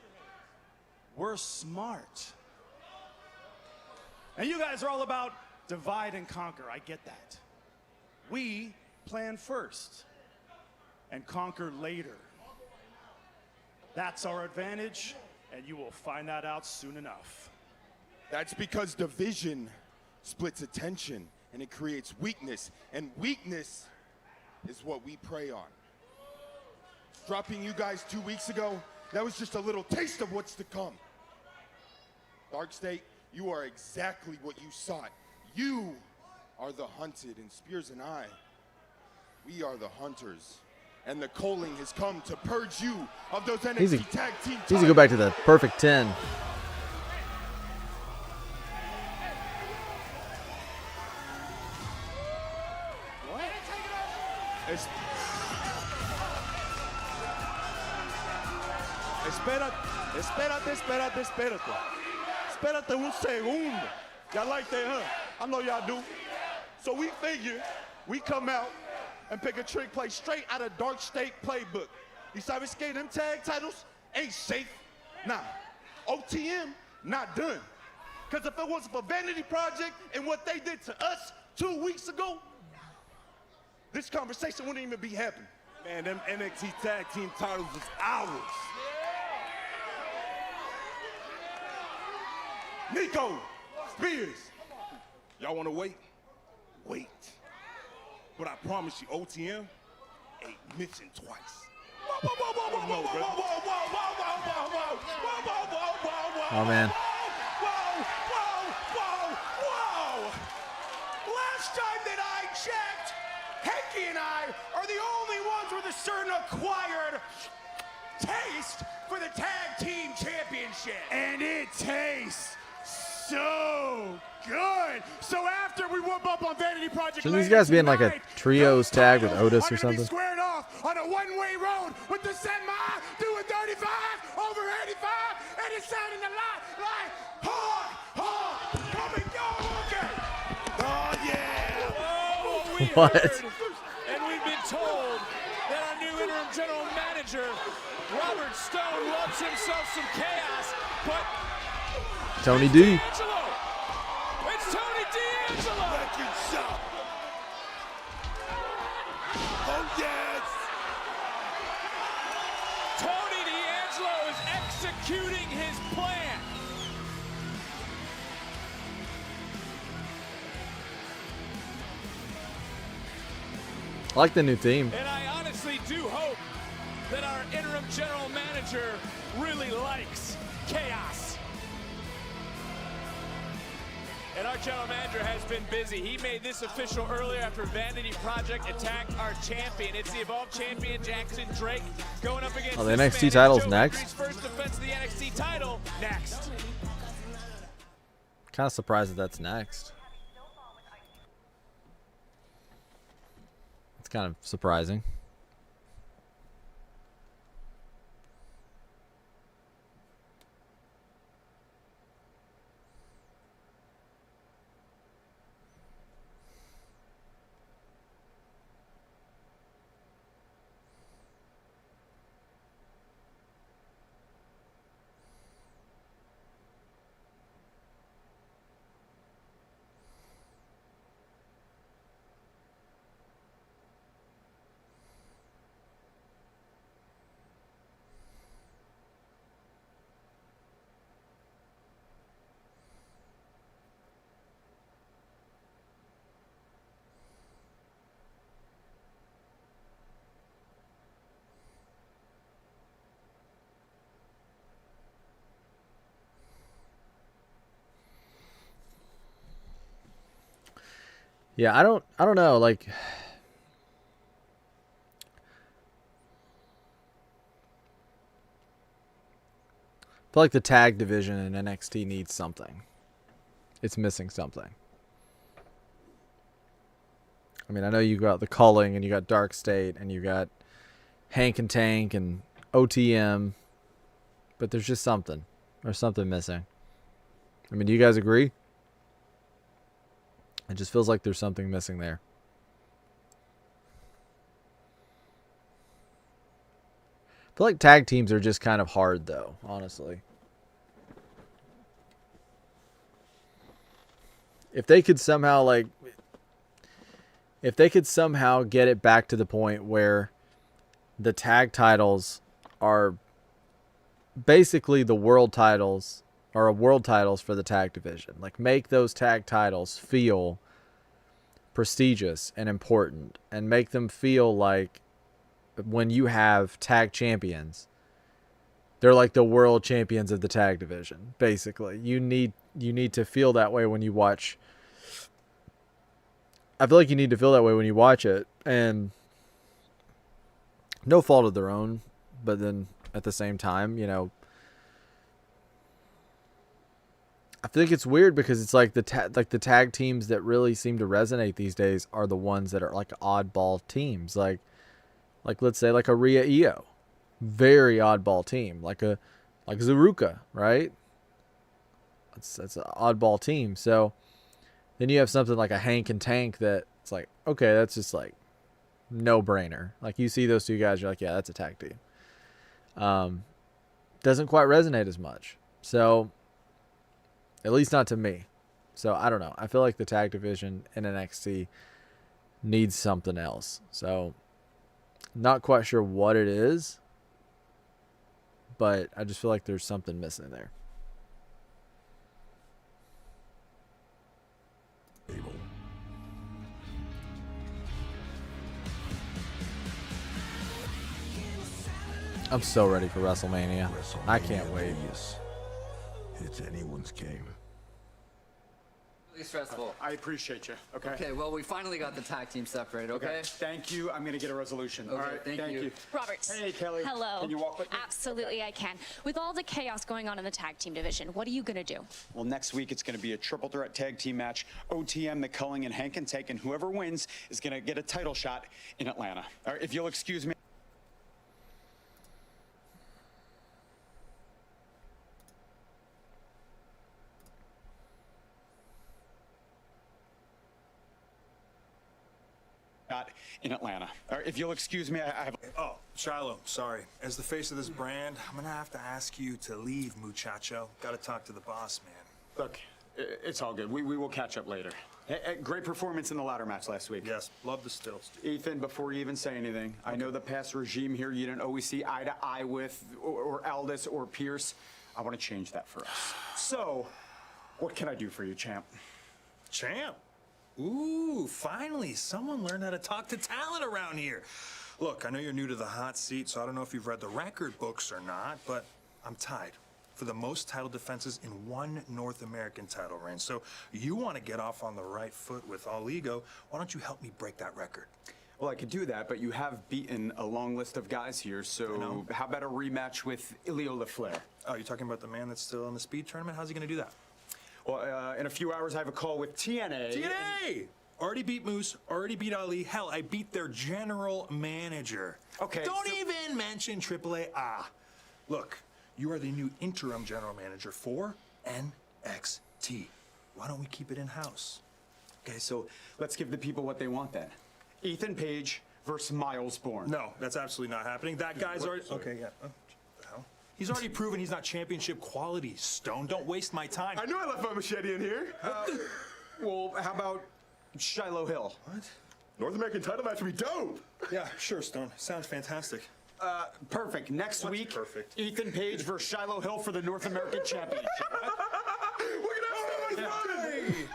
We're smart. And you guys are all about divide and conquer. I get that. We plan first and conquer later. That's our advantage, and you will find that out soon enough. That's because division splits attention and it creates weakness, and weakness is what we prey on. Dropping you guys 2 weeks ago, that was just a little taste of what's to come. Dark State, you are exactly what you sought. You are the hunted, and Spears and I, we are the hunters. And the calling has come to purge you of those NXT tag team titles. Needs to go back to the perfect 10. Espérate un segundo. Y'all like that, huh? I know y'all do. So we figure we come out and pick a trick play straight out of Dark State playbook. You sabes que them tag titles ain't safe. Nah, OTM not done. Because if it wasn't for Vanity Project and what they did to us 2 weeks ago, this conversation wouldn't even be happening. Man, them NXT tag team titles is ours. Nico, Spears, y'all want to wait? Wait. But I promise you, OTM ain't mentioned twice. Whoa, whoa, whoa, whoa, whoa, whoa, whoa, whoa, whoa, whoa, whoa, whoa, whoa, whoa, whoa. Oh, man. Whoa, whoa, whoa, whoa. Last time that I checked, Henky and I are the only ones with a certain acquired taste for the tag team championship. And it tastes so good. So after we whoop up on Vanity Project, Shouldn't these guys be in like a trios tag with Otis or something? Squared off on a one-way road with the semi doing 35 over 85, and it's sounding a lot like coming Oh yeah! Oh, we What? heard, and we've been told that our new interim general manager, Robert Stone, loves himself some chaos, but Tony D. D'Angelo! It's Tony D'Angelo! Record shop. Oh, yes. Tony D'Angelo is executing his plan. I like the new theme. And I honestly do hope that our interim general manager really likes chaos. And our general manager has been busy. He made this official earlier after Vanity Project attacked our champion. It's the Evolved champion, Jackson Drake, going up against Oh, the this NXT man, title's Joe next? Hendry's first defense of the NXT title next. Kind of surprised that that's next. It's kind of surprising. Yeah, I don't know, like I feel like the tag division in NXT needs something. It's missing something. I mean, I know you got the Culling and you got Dark State and you got Hank and Tank and OTM, but there's just something. There's something missing. I mean, do you guys agree? It just feels like there's something missing there. I feel like tag teams are just kind of hard, though, honestly. If they could somehow, like, if they could somehow get it back to the point where the tag titles are basically the world titles, or world titles for the tag division. Like, make those tag titles feel prestigious and important, and make them feel like when you have tag champions, they're like the world champions of the tag division, basically. You need to feel that way when you watch. I feel like you need to feel that way when you watch it, and no fault of their own, but then at the same time, you know, I think it's weird because it's like the tag teams that really seem to resonate these days are the ones that are like oddball teams, like let's say like a Rhea Io, very oddball team, like Zaruka, right? That's an oddball team. So then you have something like a Hank and Tank that it's like, okay, that's just like no brainer. Like you see those two guys, you're like, yeah, that's a tag team. Doesn't quite resonate as much. So at least not to me. So I don't know. I feel like the tag division in NXT needs something else. So not quite sure what it is, but I just feel like there's something missing there. I'm so ready for WrestleMania. I can't wait. It's anyone's game. Really stressful. I appreciate you. Okay. Okay, well, we finally got the tag team separated, okay? Thank you. I'm going to get a resolution. Okay, All right. thank you. Robert. Hey, Kelly. Hello. Can you walk with me? Absolutely, I can. With all the chaos going on in the tag team division, what are you going to do? Well, next week it's going to be a triple threat tag team match. OTM, McCulling, and Hank and Tank, and whoever wins is going to get a title shot in Atlanta. All right, if you'll excuse me. In Atlanta. All right, if you'll excuse me, I have. Oh, Shiloh, sorry. As the face of this brand, I'm gonna have to ask you to leave, muchacho. Gotta talk to the boss, man. Look, it's all good. We will catch up later. Great performance in the ladder match last week. Yes, love the stills. Ethan, before you even say anything, I know the past regime here you didn't always see eye to eye with, or Aldis or Pierce. I want to change that for us. So, what can I do for you, champ? Champ? Ooh, finally, someone learned how to talk to talent around here. Look, I know you're new to the hot seat, so I don't know if you've read the record books or not, but I'm tied for the most title defenses in one North American title reign. So you want to get off on the right foot with all ego. Why don't you help me break that record? Well, I could do that, but you have beaten a long list of guys here, so how about a rematch with Ilio Flair? Oh, you're talking about the man that's still in the speed tournament? How's he going to do that? Well, in a few hours, I have a call with TNA. TNA! Already beat Moose, already beat Ali. Hell, I beat their general manager. Okay. Don't even mention AAA. Look, you are the new interim general manager for NXT. Why don't we keep it in-house? Okay, so let's give the people what they want then. Ethan Page versus Miles Bourne. No, that's absolutely not happening. That guy's already... Okay, yeah. What the hell? He's already proven he's not championship quality, Stone. Don't waste my time. I knew I left my machete in here. Well, how about Shiloh Hill? What? North American title match would be dope. Yeah, sure, Stone. Sounds fantastic. Perfect. Next week, perfect? Ethan Page versus Shiloh Hill for the North American Championship. We're gonna have so much fun.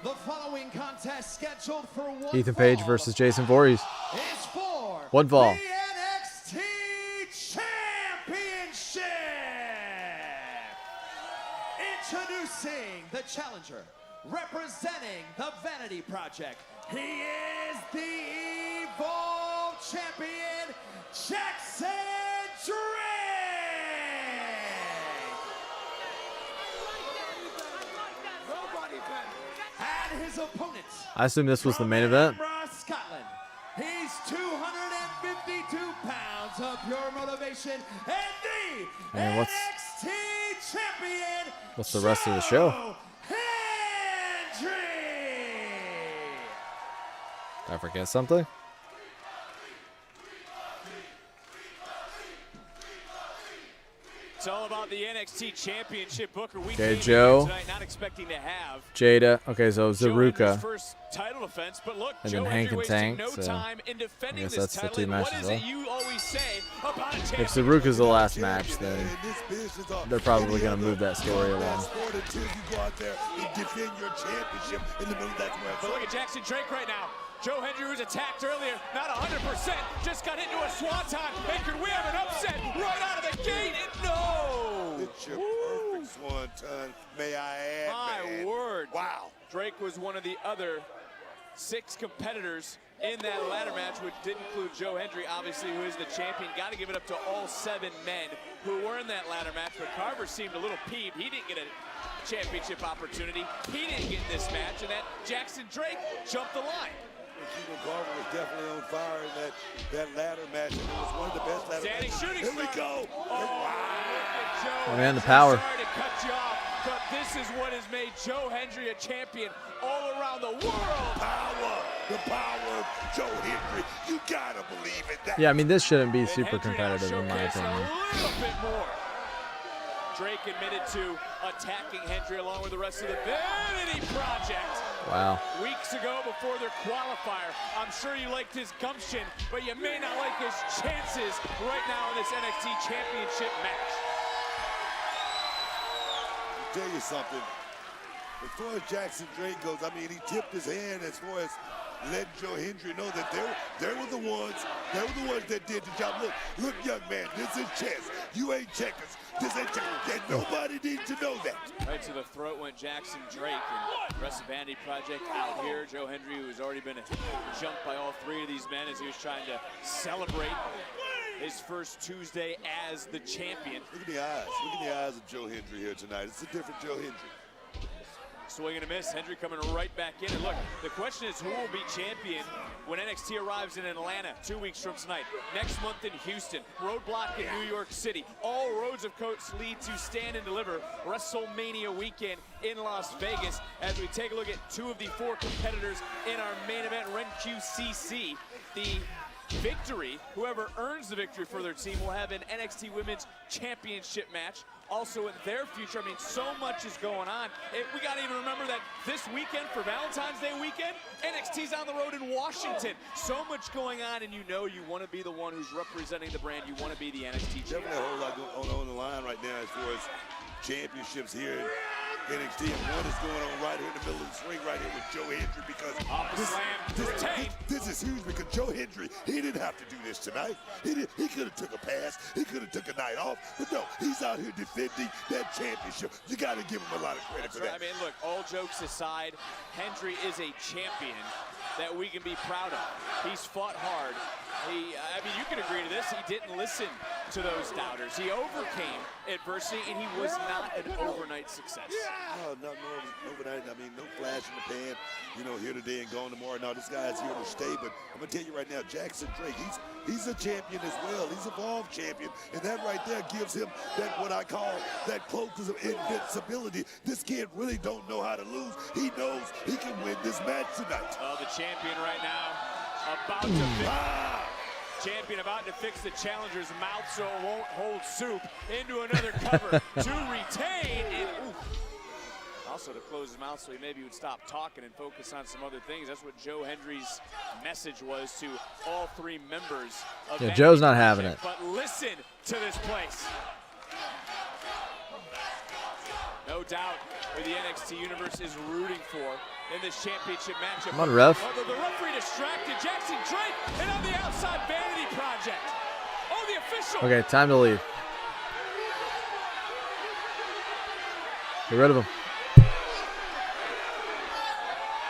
The following contest scheduled for one Ethan Page versus Jason Voorhees. is for One fall. the NXT Championship. Introducing the challenger, representing the Vanity Project. He is the Evolve Champion, Jackson Drake. And his opponent, I assume this was the main event. Edinburgh, Scotland. He's 252 pounds of pure motivation and the And NXT champion. What's the rest of the show? Hendry. Did I forget something? It's all about the NXT Championship, Booker. We Okay, came Joe. here tonight not expecting to have Jada. Okay, so Joe Hendry's Zaruka. first title defense, but look, And Joe then Hank Hendry and wasting Tank, no so time in I defending guess this that's the title. two And what matches, is it huh? you always say about a champion? If Zaruka's the last match, then they're probably going to move that story along. Until you go out there and defend your championship in the middle of that But look at Jackson Drake right now. Joe Hendry was attacked earlier, not 100%, just got into a swanton. And could we have an upset right out of the gate? No! It's your perfect swanton, may I add, My man. word. Wow. Drake was one of the other 6 competitors in that ladder match, which did include Joe Hendry, obviously, who is the champion. Got to give it up to all 7 men who were in that ladder match, but Carver seemed a little peeved. He didn't get a championship opportunity. He didn't get this match, and that Jackson Drake jumped the line. Carver was definitely on fire in that ladder match, and it was one of the best ladder Standing matches. shooting Here we star. go. Wow. Oh man, the power. Sorry to cut you off, but this is what has made Joe Hendry a champion all around the world. The power of Joe Hendry. You gotta believe in that. Yeah, I mean, this shouldn't be super competitive in my opinion. A little bit more. Drake admitted to attacking Hendry along with the rest of the Vanity Project. Wow. Weeks ago before their qualifier, I'm sure you liked his gumption, but you may not like his chances right now in this NXT Championship match. I'll tell you something. As far as Jackson Drake goes, I mean, he tipped his hand as far as letting Joe Hendry know that they were the ones that did the job. Look, young man, this is chess. You ain't checkers. This ain't checkers. And nobody needs to know that. Right to the throat went Jackson Drake, and the rest of Vanity Project out here. Joe Hendry, who's already been jumped by all 3 of these men as he was trying to celebrate his first Tuesday as the champion. Look at the eyes. Look at the eyes of Joe Hendry here tonight. It's a different Joe Hendry. Swing and a miss. Hendry coming right back in. And look, the question is who will be champion when NXT arrives in Atlanta 2 weeks from tonight. Next month in Houston. Roadblock in New York City. All roads, of course, lead to Stand and Deliver WrestleMania weekend in Las Vegas as we take a look at 2 of the 4 competitors in our main event, RenQCC. The victory, whoever earns the victory for their team, will have an NXT Women's Championship match. Also in their future, I mean, so much is going on. We got to even remember that this weekend, for Valentine's Day weekend, NXT's on the road in Washington. So much going on, and you know you want to be the one who's representing the brand. You want to be the NXT champion. Definitely a whole lot going on the line right now as far as championships here in NXT. And one is going on right here in the middle of the ring right here with Joe Hendry, because this is huge, because Joe Hendry, he didn't have to do this tonight. He could have took a pass. He could have took a night off. But no, he's out here defending that championship. You got to give him a lot of credit for that. I mean, look, all jokes aside, Hendry is a champion that we can be proud of. He's fought hard. I mean, you can agree to this. He didn't listen to those doubters. He overcame adversity, and he was not an overnight success. No, not overnight. I mean, no flash in the pan, you know, here today and gone tomorrow. No, this guy's here to stay. But I'm going to tell you right now, Jackson Drake, he's a champion as well. He's a Evolved champion. And that right there gives him that, what I call, that cloak of invincibility. This kid really don't know how to lose. He knows he can win this match tonight. Oh, the champion right now about to champion about to fix the challenger's mouth so it won't hold soup into another cover to retain. And also to close his mouth so he maybe would stop talking and focus on some other things. That's what Joe Hendry's message was to all 3 members of Yeah, Joe's not having it. But listen to this place. No doubt who the NXT Universe is rooting for in this championship matchup. Come on, ref. The referee distracted Jackson Drake, and on the outside, Vanity Project. Oh, the official. Okay, time to leave. Get rid of him.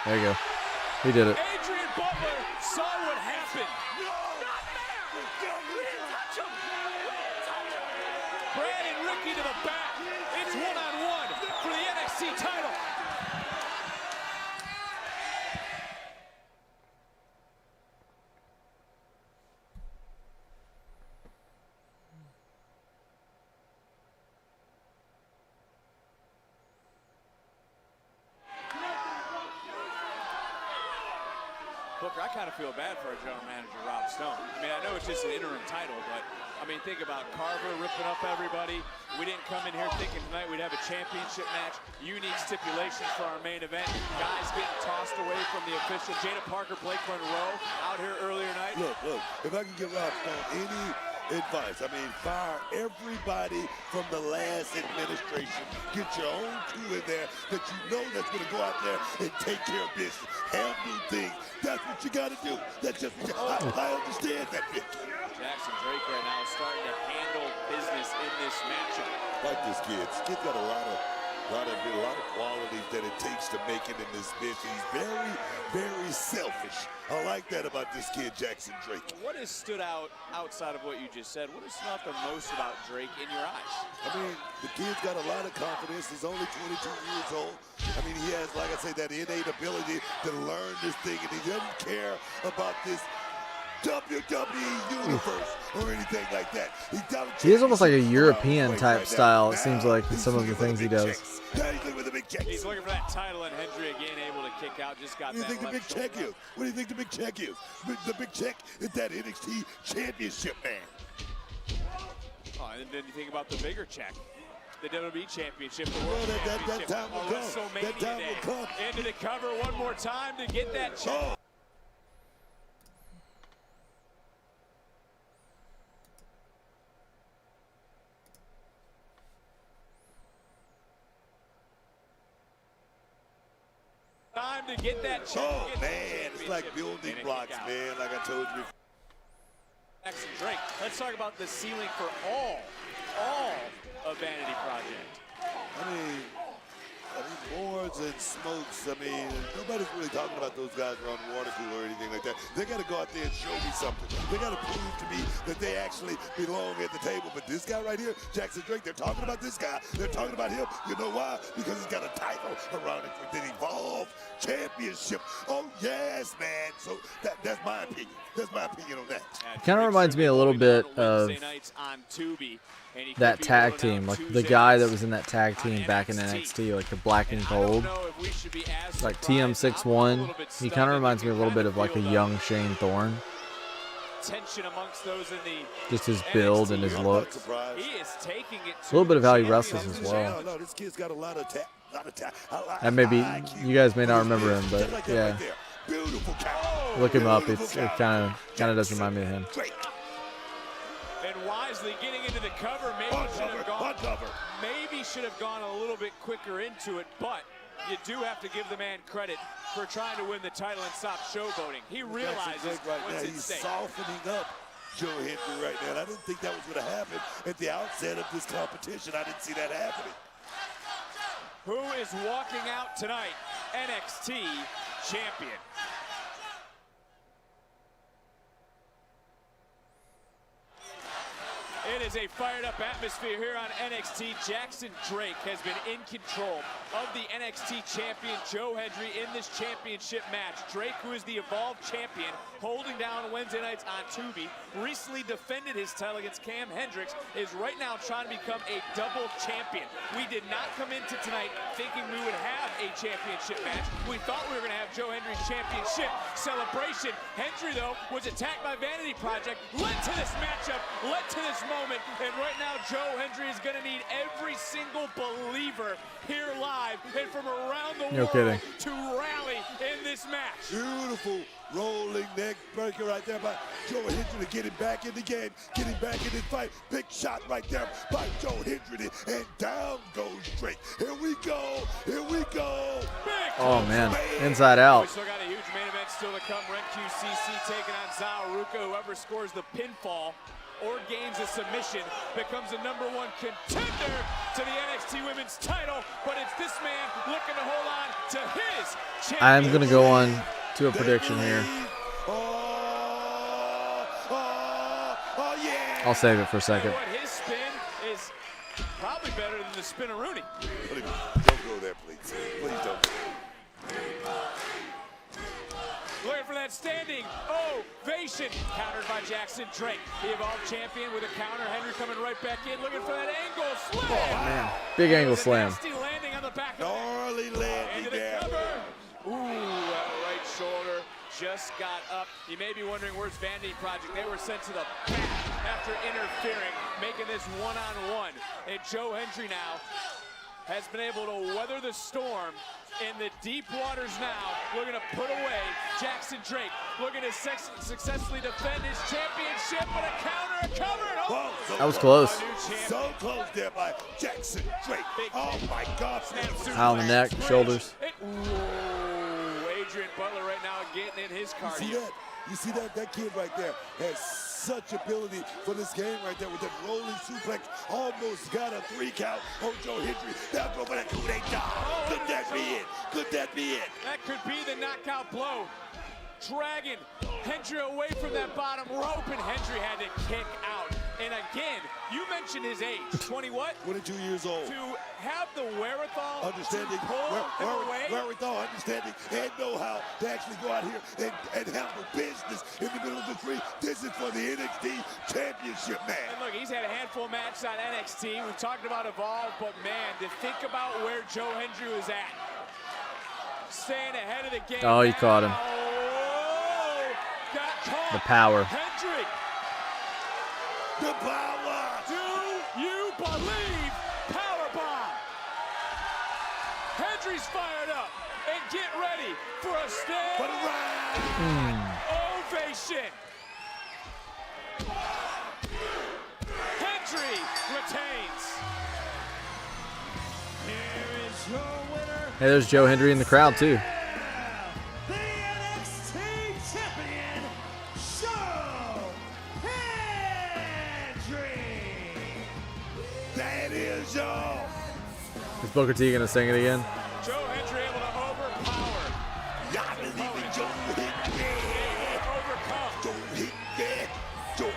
There you go. He did it. Adrian Butler saw what happened. Brad and Ricky to the back. It's one-on-one for the NXT title. Booker, I kind of feel bad for our general manager, Rob Stone. I mean, I know it's just an interim title, but, I mean, think about Carver ripping up everybody. We didn't come in here thinking tonight we'd have a championship match. Unique stipulations for our main event. Guys getting tossed away from the official. Jada Parker, Blake Monroe out here earlier tonight. Look, if I can give Rob Stone advice. I mean, fire everybody from the last administration. Get your own crew in there that you know that's going to go out there and take care of business, handle things. That's what you got to do. That's just what I understand that bit. Jackson Drake right now is starting to handle business in this matchup. Like this kid. This kid's got a lot of qualities that it takes to make it in this business. He's very, very selfish. I like that about this kid, Jackson Drake. What has stood out outside of what you just said? What has stood out the most about Drake in your eyes? I mean, the kid's got a lot of confidence. He's only 22 years old. I mean, he has, like I say, that innate ability to learn this thing, and he doesn't care about this WWE universe or anything like that. He is almost like a European type style, it seems like, in some of the things he does. He's looking for that title, and Hendry again able to kick out. Just got What do you think the big check is? What do you think the big check is? The big check is that NXT Championship, man. Oh, and then you think about the bigger check. The WWE Championship, the Well, World that Championship, time will come. WrestleMania That time Day. will come. Into the cover one more time to get that check. Oh. Time to get that check. Oh, man, it's like building blocks, man, like I told you. Jackson Drake, let's talk about the ceiling for all of Vanity Project. I mean, boards and smokes. I mean, nobody's really talking about those guys around the water cooler or anything like that. They got to go out there and show me something. They got to prove to me that they actually belong at the table. But this guy right here, Jackson Drake, they're talking about this guy. They're talking about him. You know why? Because he's got a title around it with the Evolve Championship. Oh, yes, man. So that's my opinion. That's my opinion on that. Kind of reminds me a little bit of that tag team, like the guy that was in that tag team back in NXT, like the Black and Gold, like TM61. He kind of reminds me a little bit of like a young Shane Thorne. Tension amongst those in the Just his build and his look. He is taking it A little bit of how he wrestles as well. No, this kid's got a lot of And maybe you guys may not remember him, but yeah, look him up. It kind of does remind me of him. And wisely getting into the cover, maybe should have gone a little bit quicker into it, but you do have to give the man credit for trying to win the title and stop showboating. He realizes what's at he's stake. softening up Joe Hendry right now. And I didn't think that was going to happen at the outset of this competition. I didn't see that happening. Who is walking out tonight? NXT champion. It is a fired up atmosphere here on NXT. Jackson Drake has been in control of the NXT champion Joe Hendry in this championship match. Drake, who is the Evolve champion, holding down Wednesday nights on Tubi, recently defended his title against Cam Hendricks, is right now trying to become a double champion. We did not come into tonight thinking we would have a championship match. We thought we were going to have Joe Hendry's championship celebration. Hendry, though, was attacked by Vanity Project, led to this matchup, led to this moment, and right now Joe Hendry is going to need every single believer here live and from around the world to rally in this match. Beautiful rolling neck breaker right there by Joe Hendry to get him back in the game, get him back in this fight. Big shot right there by Joe Hendry, and down goes Drake. Here we go, here we go. Oh man, inside out. We still got a huge main event still to come. Ren QCC taking on Zaharuka. Whoever scores the pinfall or gains a submission becomes the #1 contender to the NXT Women's title. But it's this man looking to hold on to his championship. I'm going to go on to a prediction here. I'll save it for a second. His spin is probably better than the spin-a-rooney. Don't go there, please. Please don't. Looking for that standing ovation. Countered by Jackson Drake. The Evolve champion with a counter. Hendry coming right back in. Looking for that angle slam. Oh, man. Big angle slam. Nasty landing on the back of Gnarly landing there. Ooh, that right shoulder just got up. You may be wondering where's Vanity Project. They were sent to the back after interfering, making this one-on-one. And Joe Hendry now has been able to weather the storm in the deep waters now, looking to put away Jackson Drake, looking to successfully defend his championship, but a counter, a cover, and That was close. So close there by Jackson Drake. Oh my God. Out on the neck, shoulders. Ooh, Adrian Butler right now getting in his cardio. You see that? You see that? That kid right there has such ability for this game right there with that rolling suplex. Almost got a 3 count on Joe Hendry. Now go for that coup d'etat. Could that be it? Could that be it? That could be the knockout blow. Dragging Hendry away from that bottom rope, and Hendry had to kick out. And again, you mentioned his age. 20 what? 22 years old. To have the wherewithal, Understanding, to pull him away. wherewithal, understanding, and know-how to actually go out here and handle business in the middle of the street. This is for the NXT Championship, man. And look, he's had a handful of matches on NXT. We've talked about Evolve, but man, to think about where Joe Hendry was at. Staying ahead of the game. Oh, he caught him. Got caught. The power. Hendry. The power. Do you believe powerbomb? Hendry's fired up and get ready for a stand. Ovation. Hendry retains. Here is your winner, Hey, there's Joe Hendry in the crowd too. the NXT champion, Joe Hendry. That is Joe. Is Booker T gonna sing it again? Joe Hendry able to overpower. I believe in Joe Hendry. Overcome. Joe Hendry. Joe.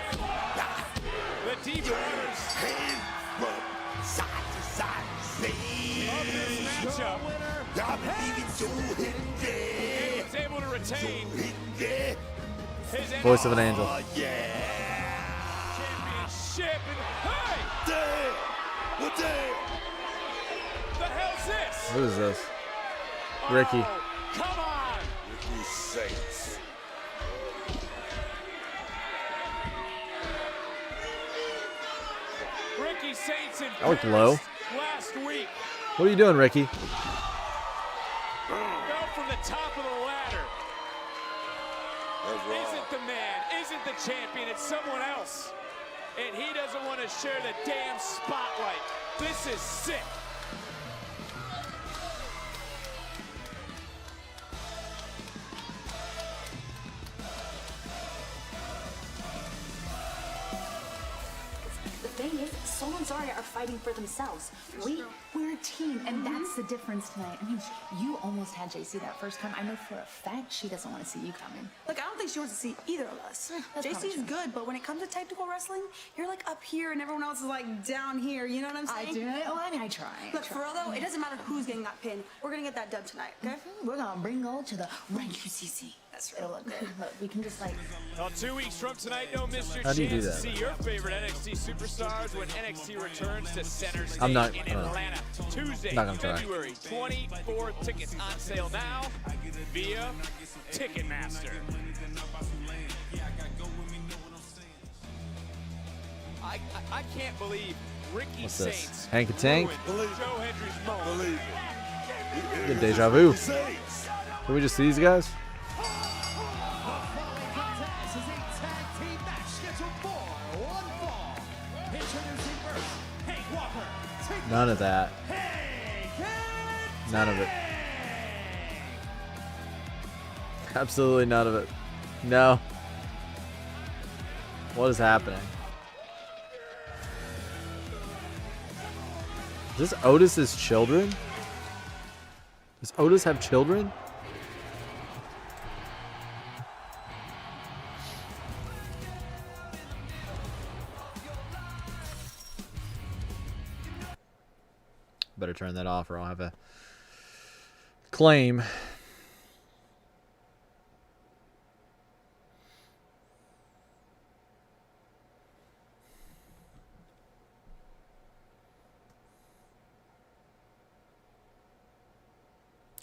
The D-Brothers. Hand from side to side. Of this matchup. I believe in Joe Hendry. He was able to retain Hendry. his Voice of an angel. Oh, yeah. championship. And hey! Damn! Well, damn! The hell's this? Who is this? Ricky. Oh, come on! Ricky Saints. Ricky Saints in I looked low. last week. What are you doing, Ricky? Fell from the top of the ladder. That's wrong. Isn't the man, isn't the champion, it's someone else. And he doesn't want to share the damn spotlight. This is sick. The thing is, Sol and Zarya are fighting for themselves. We're a team, and that's the difference tonight. I mean, you almost had JC that first time. I know for a fact she doesn't want to see you coming. Look, I don't think she wants to see either of us. That's probably JC's true. good, but when it comes to technical wrestling, you're like up here and everyone else is like down here. You know what I'm saying? I do. Oh, I mean, I try. Look, for real though, it doesn't matter who's getting that pin. We're gonna get that dub tonight, okay? We're gonna bring gold to the rank UCC. That's right. It'll look good. Look, we can just like. Well, 2 weeks from tonight, don't miss your How do you do chance to that? see your favorite NXT superstars when NXT returns to center stage I'm not- in I don't know. Atlanta. Tuesday, Not gonna try. February 24th. Tickets on sale now via Ticketmaster. I can't believe Ricky What's this? Saints Hank and Tank? ruined Joe Hendry's moment. Believe it. Good deja vu. Saints. Can we just see these guys? None of that. None of it. Absolutely none of it. No. What is happening? Is this Otis's children? Does Otis have children? Better turn that off or I'll have a claim.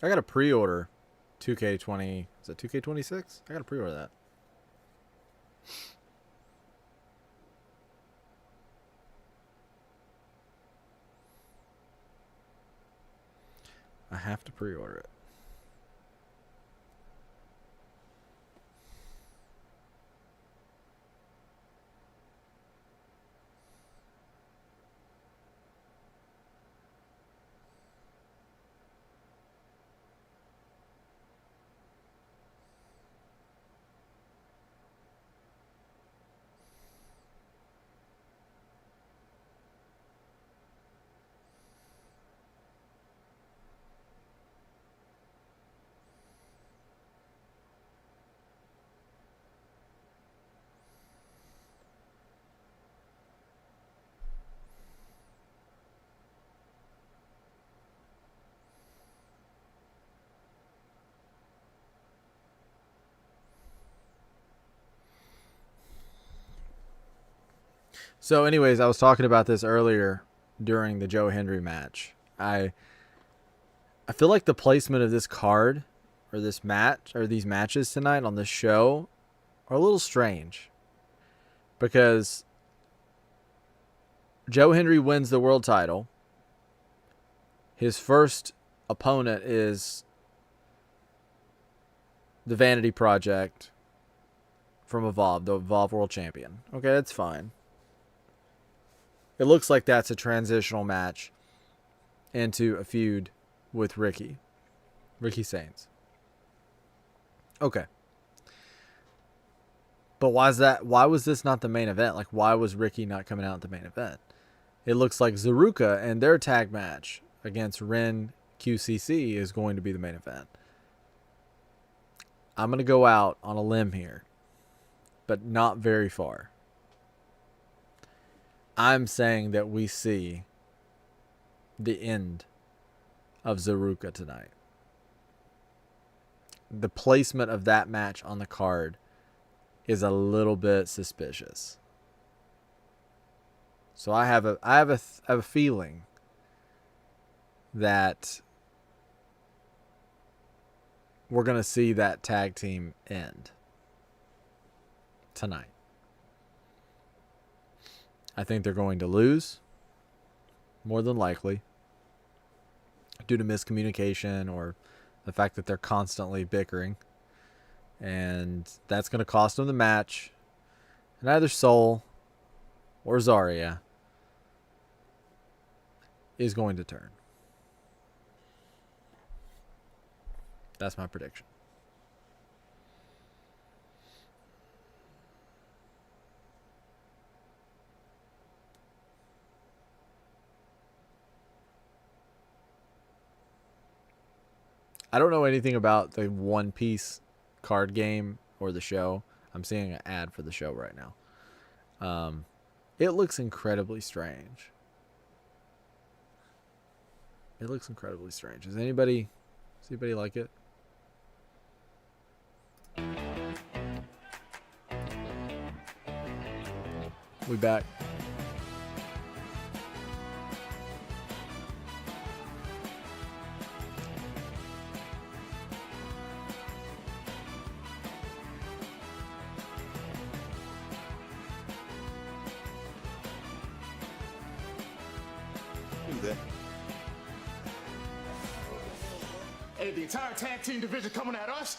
I got a pre-order 2K20. Is it 2K26? I got to pre-order that. I have to pre-order it. So anyways, I was talking about this earlier during the Joe Hendry match. I feel like the placement of this card or this match or these matches tonight on this show are a little strange. Because Joe Hendry wins the world title. His first opponent is the Vanity Project from Evolve, the Evolve World Champion. Okay, that's fine. It looks like that's a transitional match into a feud with Ricky Saints. Okay. But why was this not the main event? Like, why was Ricky not coming out at the main event? It looks like Zaruka and their tag match against Ren QCC is going to be the main event. I'm going to go out on a limb here, but not very far. I'm saying that we see the end of Zaruka tonight. The placement of that match on the card is a little bit suspicious. So I have a feeling that we're going to see that tag team end tonight. I think they're going to lose, more than likely, due to miscommunication or the fact that they're constantly bickering. And that's going to cost them the match. And either Soul or Zarya is going to turn. That's my prediction. I don't know anything about the One Piece card game or the show. I'm seeing an ad for the show right now. It looks incredibly strange. It looks incredibly strange. Does anybody like it? We back. Hey, the entire tag team division coming at us?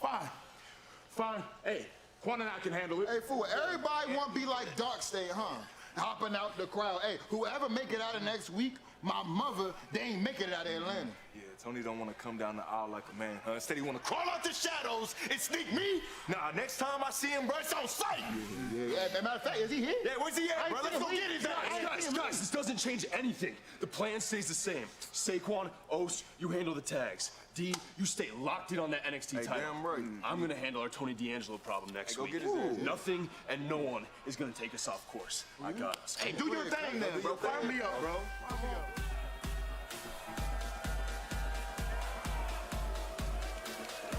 Fine. Hey, Quan and I can handle it. Hey, fool, everybody want to be like Dark State, huh? Hopping out the crowd. Hey, whoever make it out of next week, my mother, they ain't making it out of Atlanta. Yeah, Tony don't want to come down the aisle like a man, huh? Instead, he want to crawl out the shadows and sneak me. Nah, next time I see him, bro, it's on sight. Yeah. Matter of fact, is he here? Yeah, where's he at, bro? Let's go get his ass. Guys, this doesn't change anything. The plan stays the same. Saquon, Ose, you handle the tags. D, you stay locked in on that NXT title. Damn right. I'm gonna handle our Tony D'Angelo problem next week. Get his ass. Nothing and no one is gonna take us off course. I got us. Hey, do your thing then, bro. Fire me up, bro.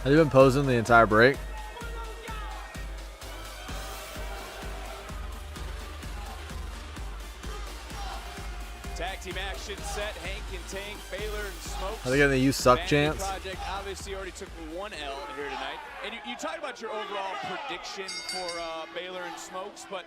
Have you been posing the entire break? Tag team action set. Hank and Tank, Baylor and Smokes. Are they getting the "You Suck" Vanity chance? Project obviously already took one L here tonight. And you talked about your overall prediction for Baylor and Smokes, but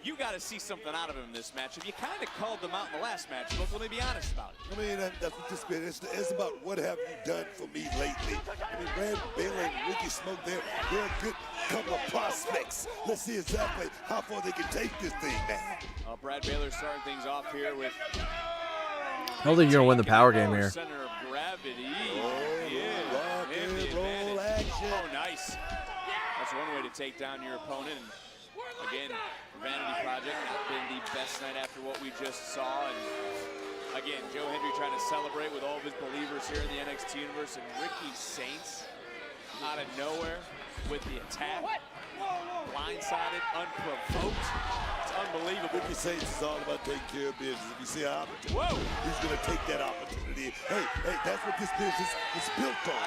you got to see something out of him in this matchup. You kind of called them out in the last match. Look, let me be honest about it. I mean, that's what this been. It's about what have you done for me lately. I mean, Brad Baylor and Ricky Smoke, they're a good couple of prospects. Let's see exactly how far they can take this thing now. Brad Baylor starting things off here with... I don't think you're going to win the power game here. Center of gravity. Rock and roll action. Oh, nice. That's one way to take down your opponent. And again, Vanity Project not been the best night after what we just saw. And again, Joe Hendry trying to celebrate with all of his believers here in the NXT universe. And Ricky Saints out of nowhere with the attack. Blindsided, unprovoked. It's unbelievable. Ricky Saints is all about taking care of business. If you see an opportunity, he's going to take that opportunity. Hey, that's what this business is built on.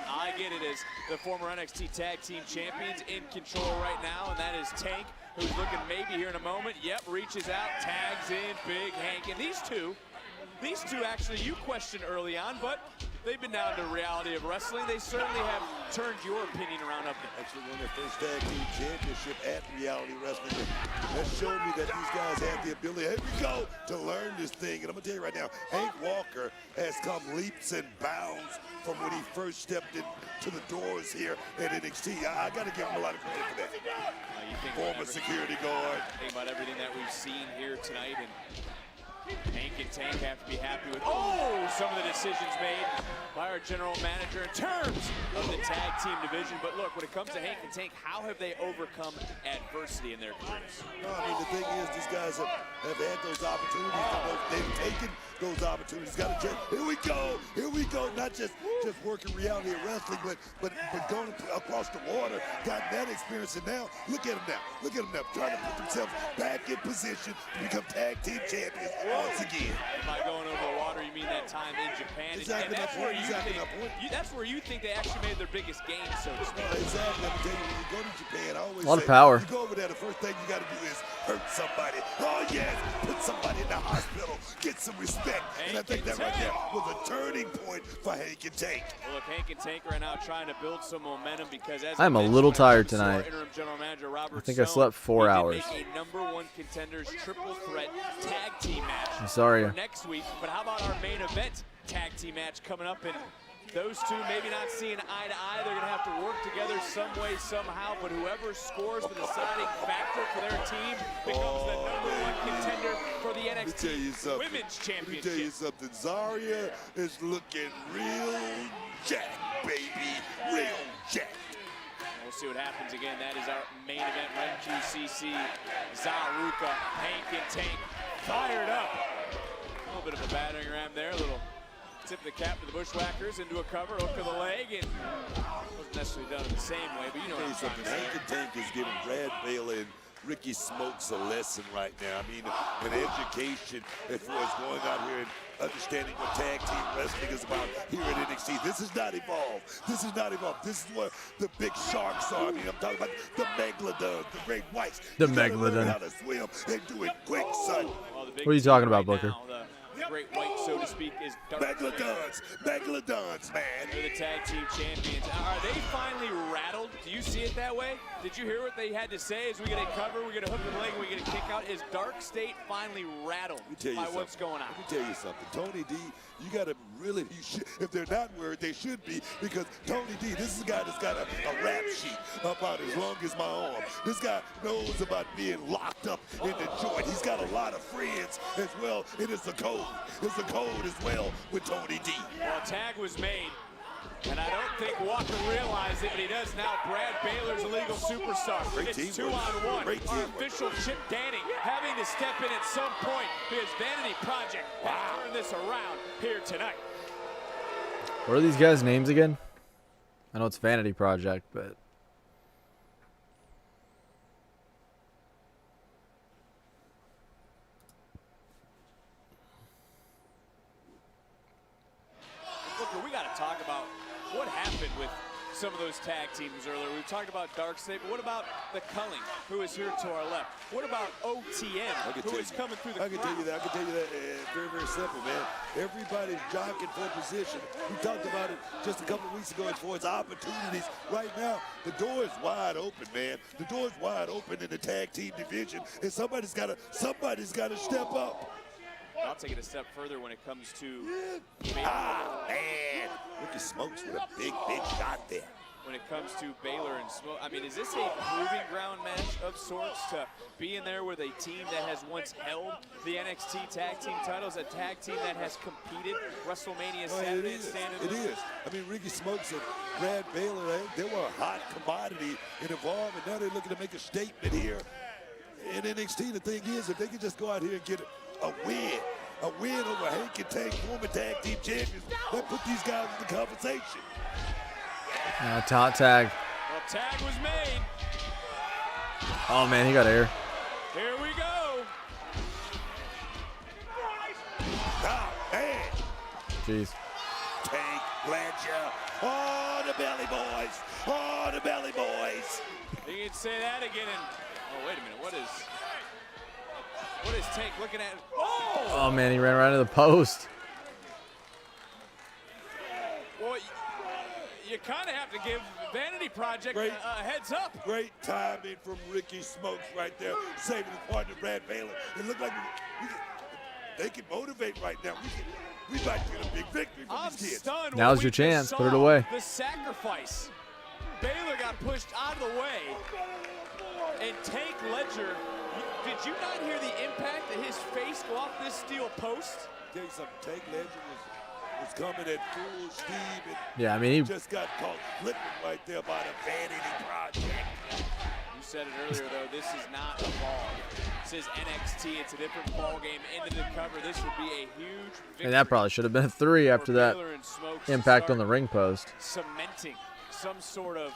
I get it as the former NXT Tag Team Champions in control right now, and that is Tank, who's looking maybe here in a moment. Yep, reaches out, tags in, Big Hank. And these two actually you questioned early on, but they've been down to reality of wrestling. They certainly have turned your opinion around up. Actually won their first tag team championship at Reality Wrestling. That showed me that these guys have the ability, here we go, to learn this thing. And I'm going to tell you right now, Hank Walker has come leaps and bounds from when he first stepped into the doors here at NXT. I got to give him a lot of credit for that. Former security guard. Think about everything that we've seen here tonight, and Hank and Tank have to be happy with some of the decisions made by our general manager in terms of the tag team division. But look, when it comes to Hank and Tank, how have they overcome adversity in their careers? No, I mean, the thing is, these guys have had those opportunities. They've taken those opportunities. Got to check. Here we go. Here we go. Not just working reality of wrestling, but going across the water. Got that experience, and now look at them now. Look at them now, trying to put themselves back in position to become tag team champions once again. By going over the water, you mean that time in Japan? Exactly. That's where you think they actually made their biggest gain, so to speak. Exactly. I'm telling you, when you go to Japan, I always a lot say, of power. You go over there, the first thing you got to do is hurt somebody. Oh yes, put somebody in the hospital, get some respect. And I think that right there was a turning point for Hank and Tank. Well, look, Hank and Tank are now trying to build some momentum because as I'm a little tired tonight. I think I slept 4 hours. A #1 contenders triple threat tag team match I'm sorry. for next week. But how about our main event tag team match coming up? And those two maybe not seeing eye to eye. They're going to have to work together some way, somehow. But whoever scores the deciding factor for their team becomes the #1 contender for the NXT Women's Championship. Let me tell you something. Zarya is looking real jacked, baby. Real jacked. We'll see what happens again. That is our main event. Red QCC, Zaruka, Hank and Tank fired up. A little bit of a battering ram there. A little tip of the cap to the Bushwhackers into a cover, hook of the leg, and wasn't necessarily done in the same way, but you know what I'm trying to say. Hank and Tank is giving Brad Baylor and Ricky Smokes a lesson right now. I mean, an education as far as going out here and understanding what tag team wrestling is about here at NXT. This is not evolved. This is not evolved. This is what the big sharks are. I mean, I'm talking about the megalodons, the great whites. The you gotta learn megalodon. how to swim and do it quick, son. What are you talking about, Booker? Great white, so to speak, is Dark Megalodons, man. They're the tag team champions. Are they finally rattled? Do you see it that way? Did you hear what they had to say? As we get a cover, we get a hook of the leg, we get a kick out. Is Dark State finally rattled by what's going on? Let me tell you something. Tony D, you got to really, if they're not worried, they should be, because Tony D, this is a guy that's got a rap sheet about as long as my arm. This guy knows about being locked up in the joint. He's got a lot of friends as well. It is the code. It's the code as well with Tony D. Well, a tag was made, and I don't think Walker realized it, but he does now. Brad Baylor's a legal superstar. It's 2-on-1. Our official Chip Danning having to step in at some point because Vanity Project has turned this around here tonight. What are these guys' names again? I know it's Vanity Project, but Look, we got to talk about what happened with some of those tag teams earlier. We talked about Dark State, but what about the Culling, who is here to our left? What about OTM, who is coming through the crowd? I can tell you that. Very, very simple, man. Everybody's jockeying for position. We talked about it just a couple of weeks ago as far as opportunities. Right now, the door is wide open, man. The door is wide open in the tag team division, and somebody's got to step up. I'll take it a step further when it comes to man. Ricky Smokes with a big shot there. When it comes to Baylor and Smoke, I mean, is this a proving ground match of sorts to be in there with a team that has once held the NXT tag team titles, a tag team that has competed WrestleMania Saturday and Stand in It is. I mean, Ricky Smokes and Brad Baylor, they were a hot commodity in Evolve, and now they're looking to make a statement here in NXT. The thing is, if they can just go out here and get a win over Hank and Tank, former tag team champions, that put these guys in the conversation. Top tag. Well, tag was made. Oh man, he got air. Here we go. Jeez. Tank, Blanchard. Oh, the Belly Boys. Oh, the Belly Boys. You can say that again and, oh, wait a minute, what is Tank looking at? Oh! Oh, man, he ran right into the post. Well, you kind of have to give Vanity Project a heads up. Great timing from Ricky Smokes right there, saving his partner, Brad Baylor. It looked like they can motivate right now. We might get a big victory from these kids. Stunned Now's when your we chance. just Put it saw away. The sacrifice. Baylor got pushed out of the way. And Tank Ledger, did you not hear the impact that his face go off this steel post? Tell you something, Tank Ledger was coming at full steam and Yeah, I mean, he just got caught flipping right there by the Vanity Project. You said it earlier, though, this is not Evolve. This is NXT. It's a different ball game. Into the cover. This would be a huge victory. And that probably should have been a 3 after that impact on the ring post. Cementing some sort of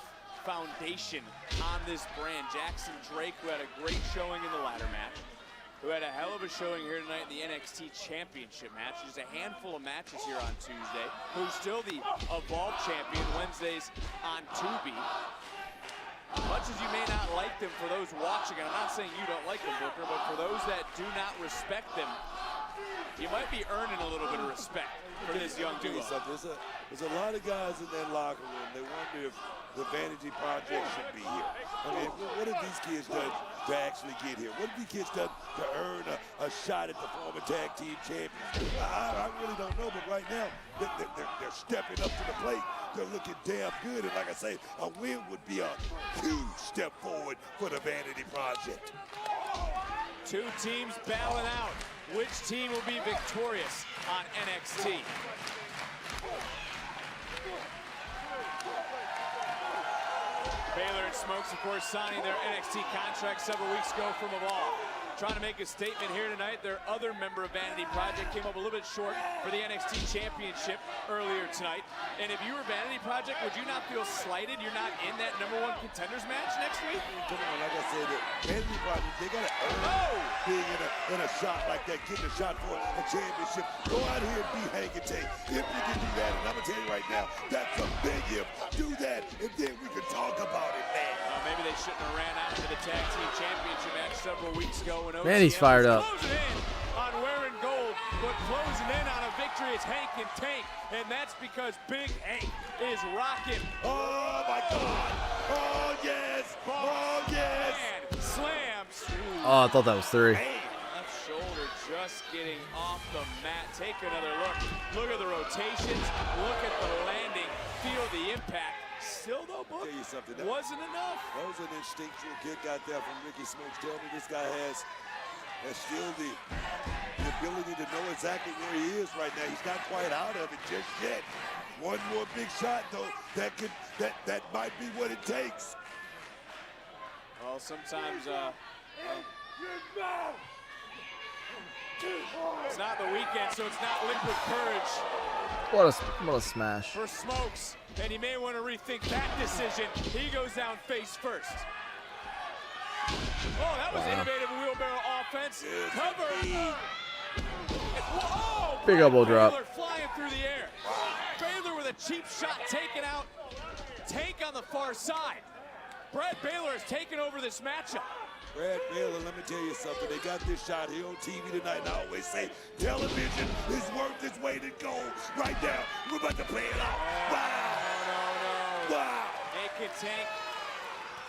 foundation on this brand. Jackson Drake, who had a great showing in the ladder match, who had a hell of a showing here tonight in the NXT Championship match. There's a handful of matches here on Tuesday. Who's still the Evolve champion. Wednesdays on Tubi. Much as you may not like them, for those watching, and I'm not saying you don't like them, Booker, but for those that do not respect them, you might be earning a little bit of respect for this young duo. There's a lot of guys in that locker room. They wonder if the Vanity Project should be here. I mean, what have these kids done to actually get here? What have these kids done to earn a shot at the former tag team champions? I really don't know, but right now, they're stepping up to the plate. They're looking damn good, and like I say, a win would be a huge step forward for the Vanity Project. Two teams battling out. Which team will be victorious on NXT? Baylor and Smokes, of course, signing their NXT contract several weeks ago from Evolve. Trying to make a statement here tonight. Their other member of Vanity Project came up a little bit short for the NXT Championship earlier tonight. And if you were Vanity Project, would you not feel slighted you're not in that #1 contenders match next week? Come on, like I said, the Vanity Project, they got to earn being in a shot like that, getting a shot for a championship. Go out here and be Hank and Tank. If you can do that, and I'm going to tell you right now, that's a big if. Do that, and then we can talk about it, man. Maybe they shouldn't have ran out into the tag team championship match several weeks ago. Man, he's fired up. Closing in on wearing gold, but closing in on a victory is Hank and Tank, and that's because Big Hank is rocking. Oh my God! Oh yes! Oh yes! And slams. Oh, I thought that was 3. Left shoulder just getting off the mat. Take another look. Look at the rotations. Look at the landing. Feel the impact. Still, though, Book, tell you something, wasn't enough. That was an instinctual kick out there from Ricky Smokes. Tell me this guy has still the ability to know exactly where he is right now. He's not quite out of it just yet. One more big shot, though, that might be what it takes. Well, sometimes it's not the weekend, so it's not liquid courage. What a smash. For Smokes, and he may want to rethink that decision. He goes down face first. Oh, that was innovative wheelbarrow offense. Cover. Oh, Big elbow drop. Baylor flying through the air. Baylor with a cheap shot taken out. Tank on the far side. Brad Baylor has taken over this matchup. Brad Baylor, let me tell you something. They got this shot here on TV tonight, and I always say television is worth its weight in gold. Right now, we're about to play it out. Wow! No. Wow! Hank and Tank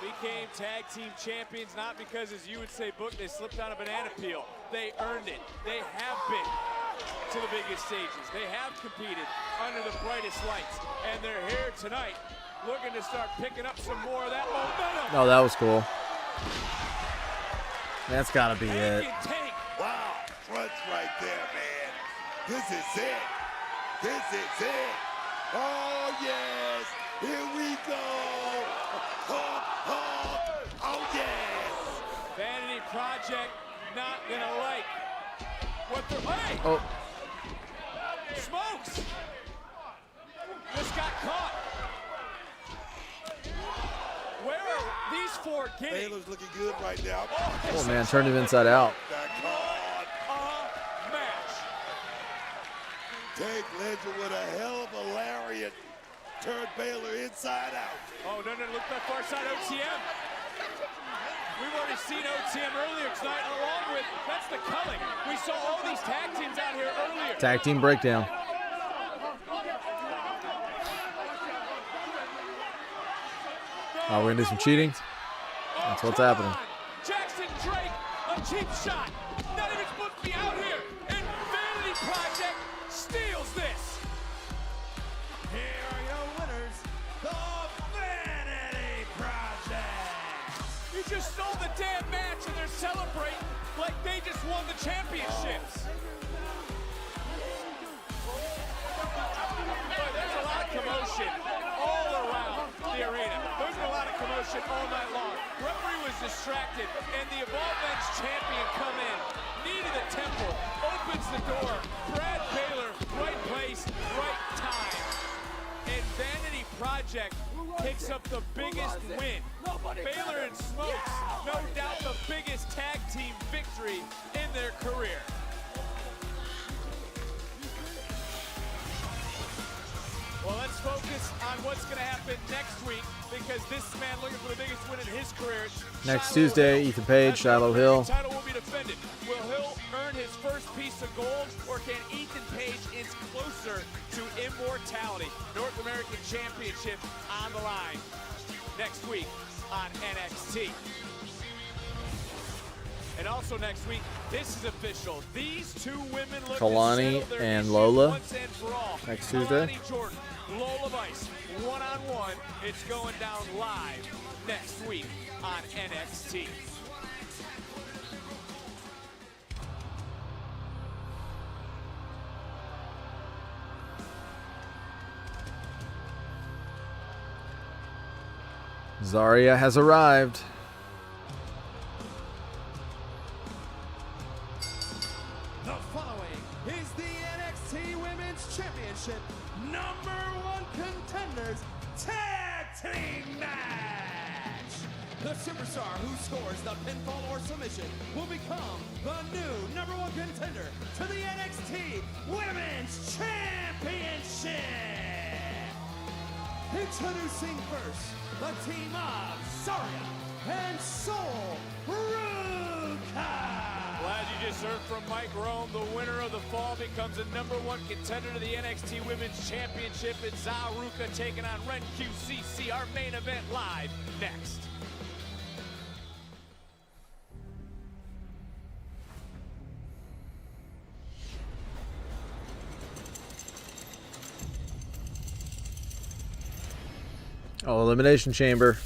became tag team champions, not because, as you would say, Book, they slipped on a banana peel. They earned it. They have been to the biggest stages. They have competed under the brightest lights, and they're here tonight looking to start picking up some more of that momentum. Oh, that was cool. That's got to be it. Wow, fronts right there, man. This is it. This is it. Oh, yes. Here we go. Oh, yes. Vanity Project not going to like what they're... Hey! Oh. Smokes! Just got caught. Where are these four getting? Baylor's looking good right now. Oh, man, turned him inside out. Tank Legend with a hell of a lariat. Turned Baylor inside out. Oh, no, look that far side OTM. We've already seen OTM earlier tonight, along with, that's the culling. We saw all these tag teams out here earlier. Tag team breakdown. Oh, we're gonna do some cheating. That's what's happening. Jackson Drake, a cheap shot. None of it's supposed to be out here. And Vanity Project steals this. Here are your winners, the Vanity Project. You just stole the damn match and they're celebrating like they just won the championships. Boy, there's a lot of commotion all around the arena. There's been a lot of commotion all night long. Referee was distracted, and the Evolve Men's champion come in, knee to the temple, opens the door. Brad Baylor, right place, right time. And Vanity Project picks up the biggest win. Baylor and Smokes, no doubt the biggest tag team victory in their career. Well, let's focus on what's going to happen next week, because this man looking for the biggest win in his career. Next Tuesday, Ethan Page, Shiloh Hill. Title will be defended. Will Hill earn his first piece of gold, or can Ethan Page inch closer to immortality? North American Championship on the line next week on NXT. And also next week, this is official. These two women look Kalani to settle their and issues Lola once and for all. next Tuesday. Kalani Jordan, Lola Vice, one-on-one. It's going down live next week on NXT. Zarya has arrived. The following is the NXT Women's Championship #1 contenders tag team match. The superstar who scores the pinfall or submission will become the new #1 contender to the NXT Women's Championship. Introducing first, the team of Zarya and Soul Ruka. Well, as you just heard from Mike Rome, the winner of the fall becomes the #1 contender to the NXT Women's Championship. It's Zaruka taking on Ren QCC. Our main event live next. Oh, Elimination Chamber.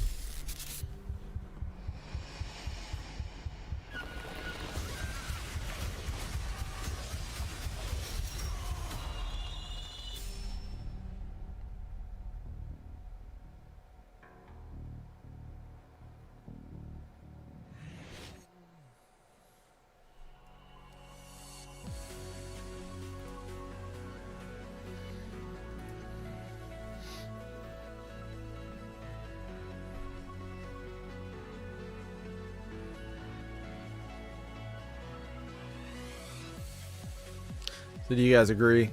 So do you guys agree?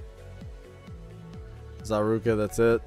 Zaruka, that's it?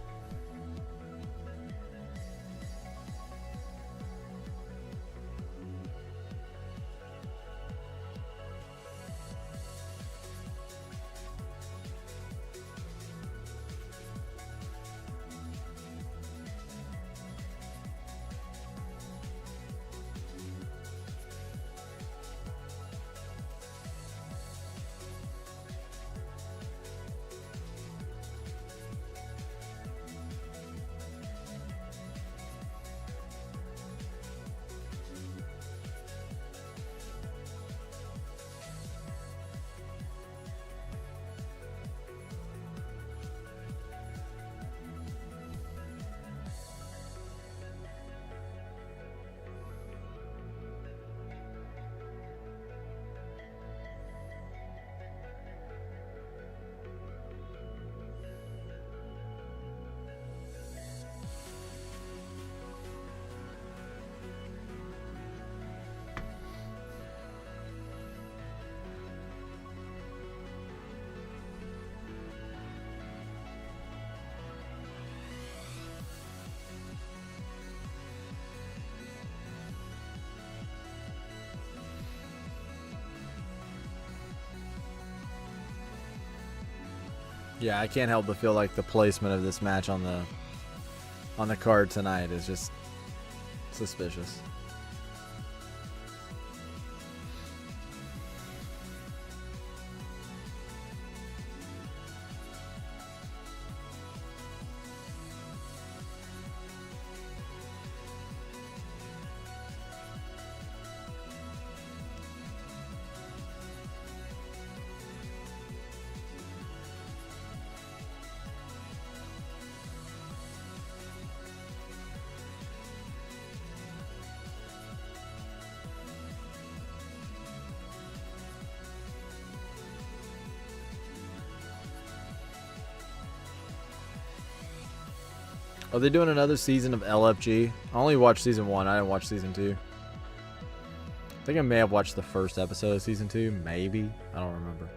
Yeah, I can't help but feel like the placement of this match on the card tonight is just suspicious. Are they doing another season of LFG? I only watched season 1. I didn't watch season 2. I think I may have watched the first episode of season 2. Maybe. I don't remember.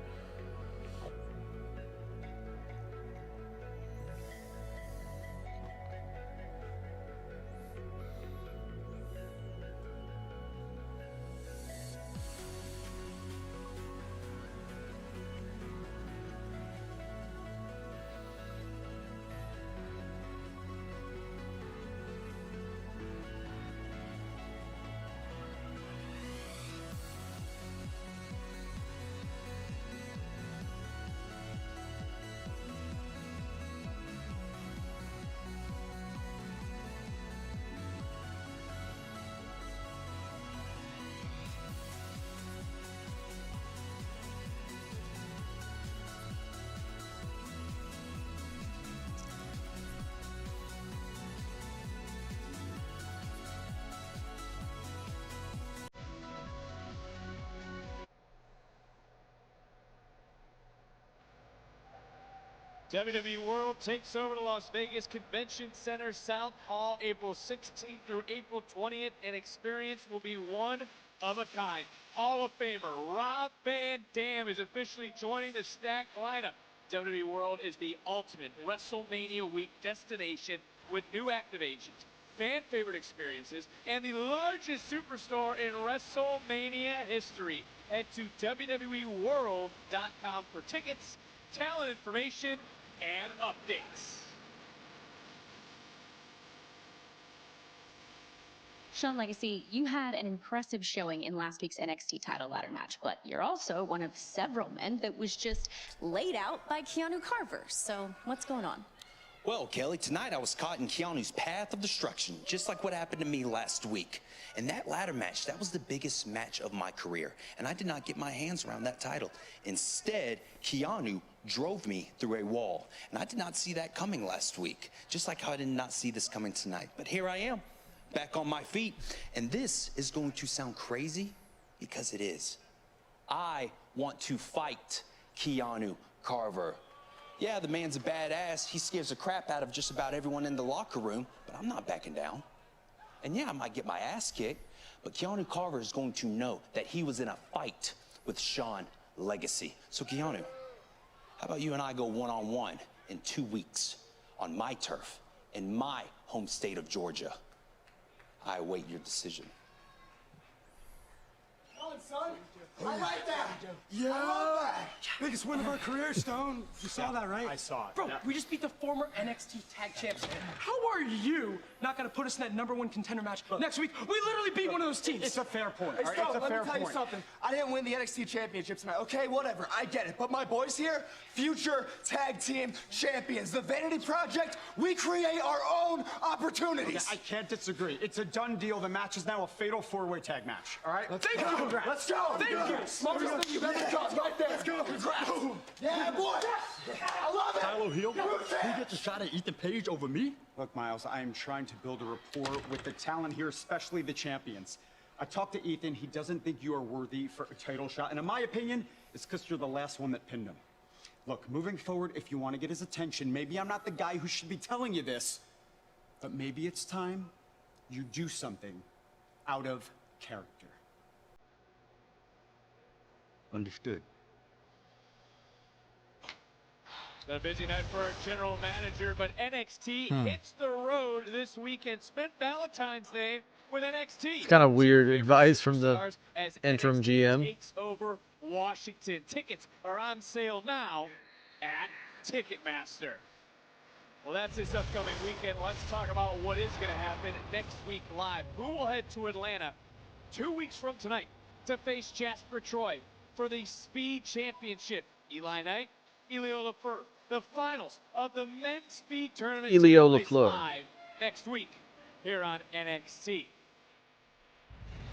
WWE World takes over the Las Vegas Convention Center South Hall April 16th through April 20th. An experience will be one of a kind. Hall of Famer Rob Van Dam is officially joining the stacked lineup. WWE World is the ultimate WrestleMania week destination with new activations, fan favorite experiences, and the largest superstar in WrestleMania history. Head to WWEWorld.com for tickets, talent information, and updates. Sean Legacy, you had an impressive showing in last week's NXT title ladder match, but you're also one of several men that was just laid out by Keanu Carver. So what's going on? Well, Kelly, tonight I was caught in Keanu's path of destruction, just like what happened to me last week. And that ladder match, that was the biggest match of my career, and I did not get my hands around that title. Instead, Keanu drove me through a wall, and I did not see that coming last week, just like how I did not see this coming tonight. But here I am, back on my feet, and this is going to sound crazy, because it is. I want to fight Keanu Carver. Yeah, the man's a badass. He scares the crap out of just about everyone in the locker room, but I'm not backing down. And yeah, I might get my ass kicked, but Keanu Carver is going to know that he was in a fight with Sean Legacy. So Keanu, how about you and I go one-on-one in 2 weeks on my turf in my home state of Georgia? I await your decision. Come on, son. I like that. Yeah. I love that. Biggest win of our career, Stone. You saw that, right? I saw it. Bro, we just beat the former NXT Tag Champs. How are you not going to put us in that #1 contender match next week? We literally beat one of those teams. It's a fair point. Hey, all right? Stone, It's a fair let me tell point. you something. I didn't win the NXT Championship tonight. Okay, whatever. I get it. But my boys here, future tag team champions. The Vanity Project, we create our own opportunities. I can't disagree. It's a done deal. The match is now a fatal 4-way tag match. All right? Thank you. Congrats. Let's go. Thank you. Smartest thing you've ever done. Right there. Let's go. Congrats. Yeah, boy. I love it. Tyler Hill, he gets a shot at Ethan Page over me? Look, Miles, I am trying to build a rapport with the talent here, especially the champions. I talked to Ethan. He doesn't think you are worthy for a title shot. And in my opinion, it's because you're the last one that pinned him. Look, moving forward, if you want to get his attention, maybe I'm not the guy who should be telling you this, but maybe it's time you do something out of character. Understood. It's been a busy night for our general manager, but NXT hits the road this weekend. Spent Valentine's Day with NXT. It's kind of weird advice from the Stars as interim NXT GM. takes over Washington. Tickets are on sale now at Ticketmaster. Well, that's this upcoming weekend. Let's talk about what is going to happen next week live. Who will head to Atlanta 2 weeks from tonight to face Jasper Troy for the Speed Championship? Eli Knight, Elio Lafleur. The finals of the men's speed tournament Elio take place Lafleur. live next week here on NXT.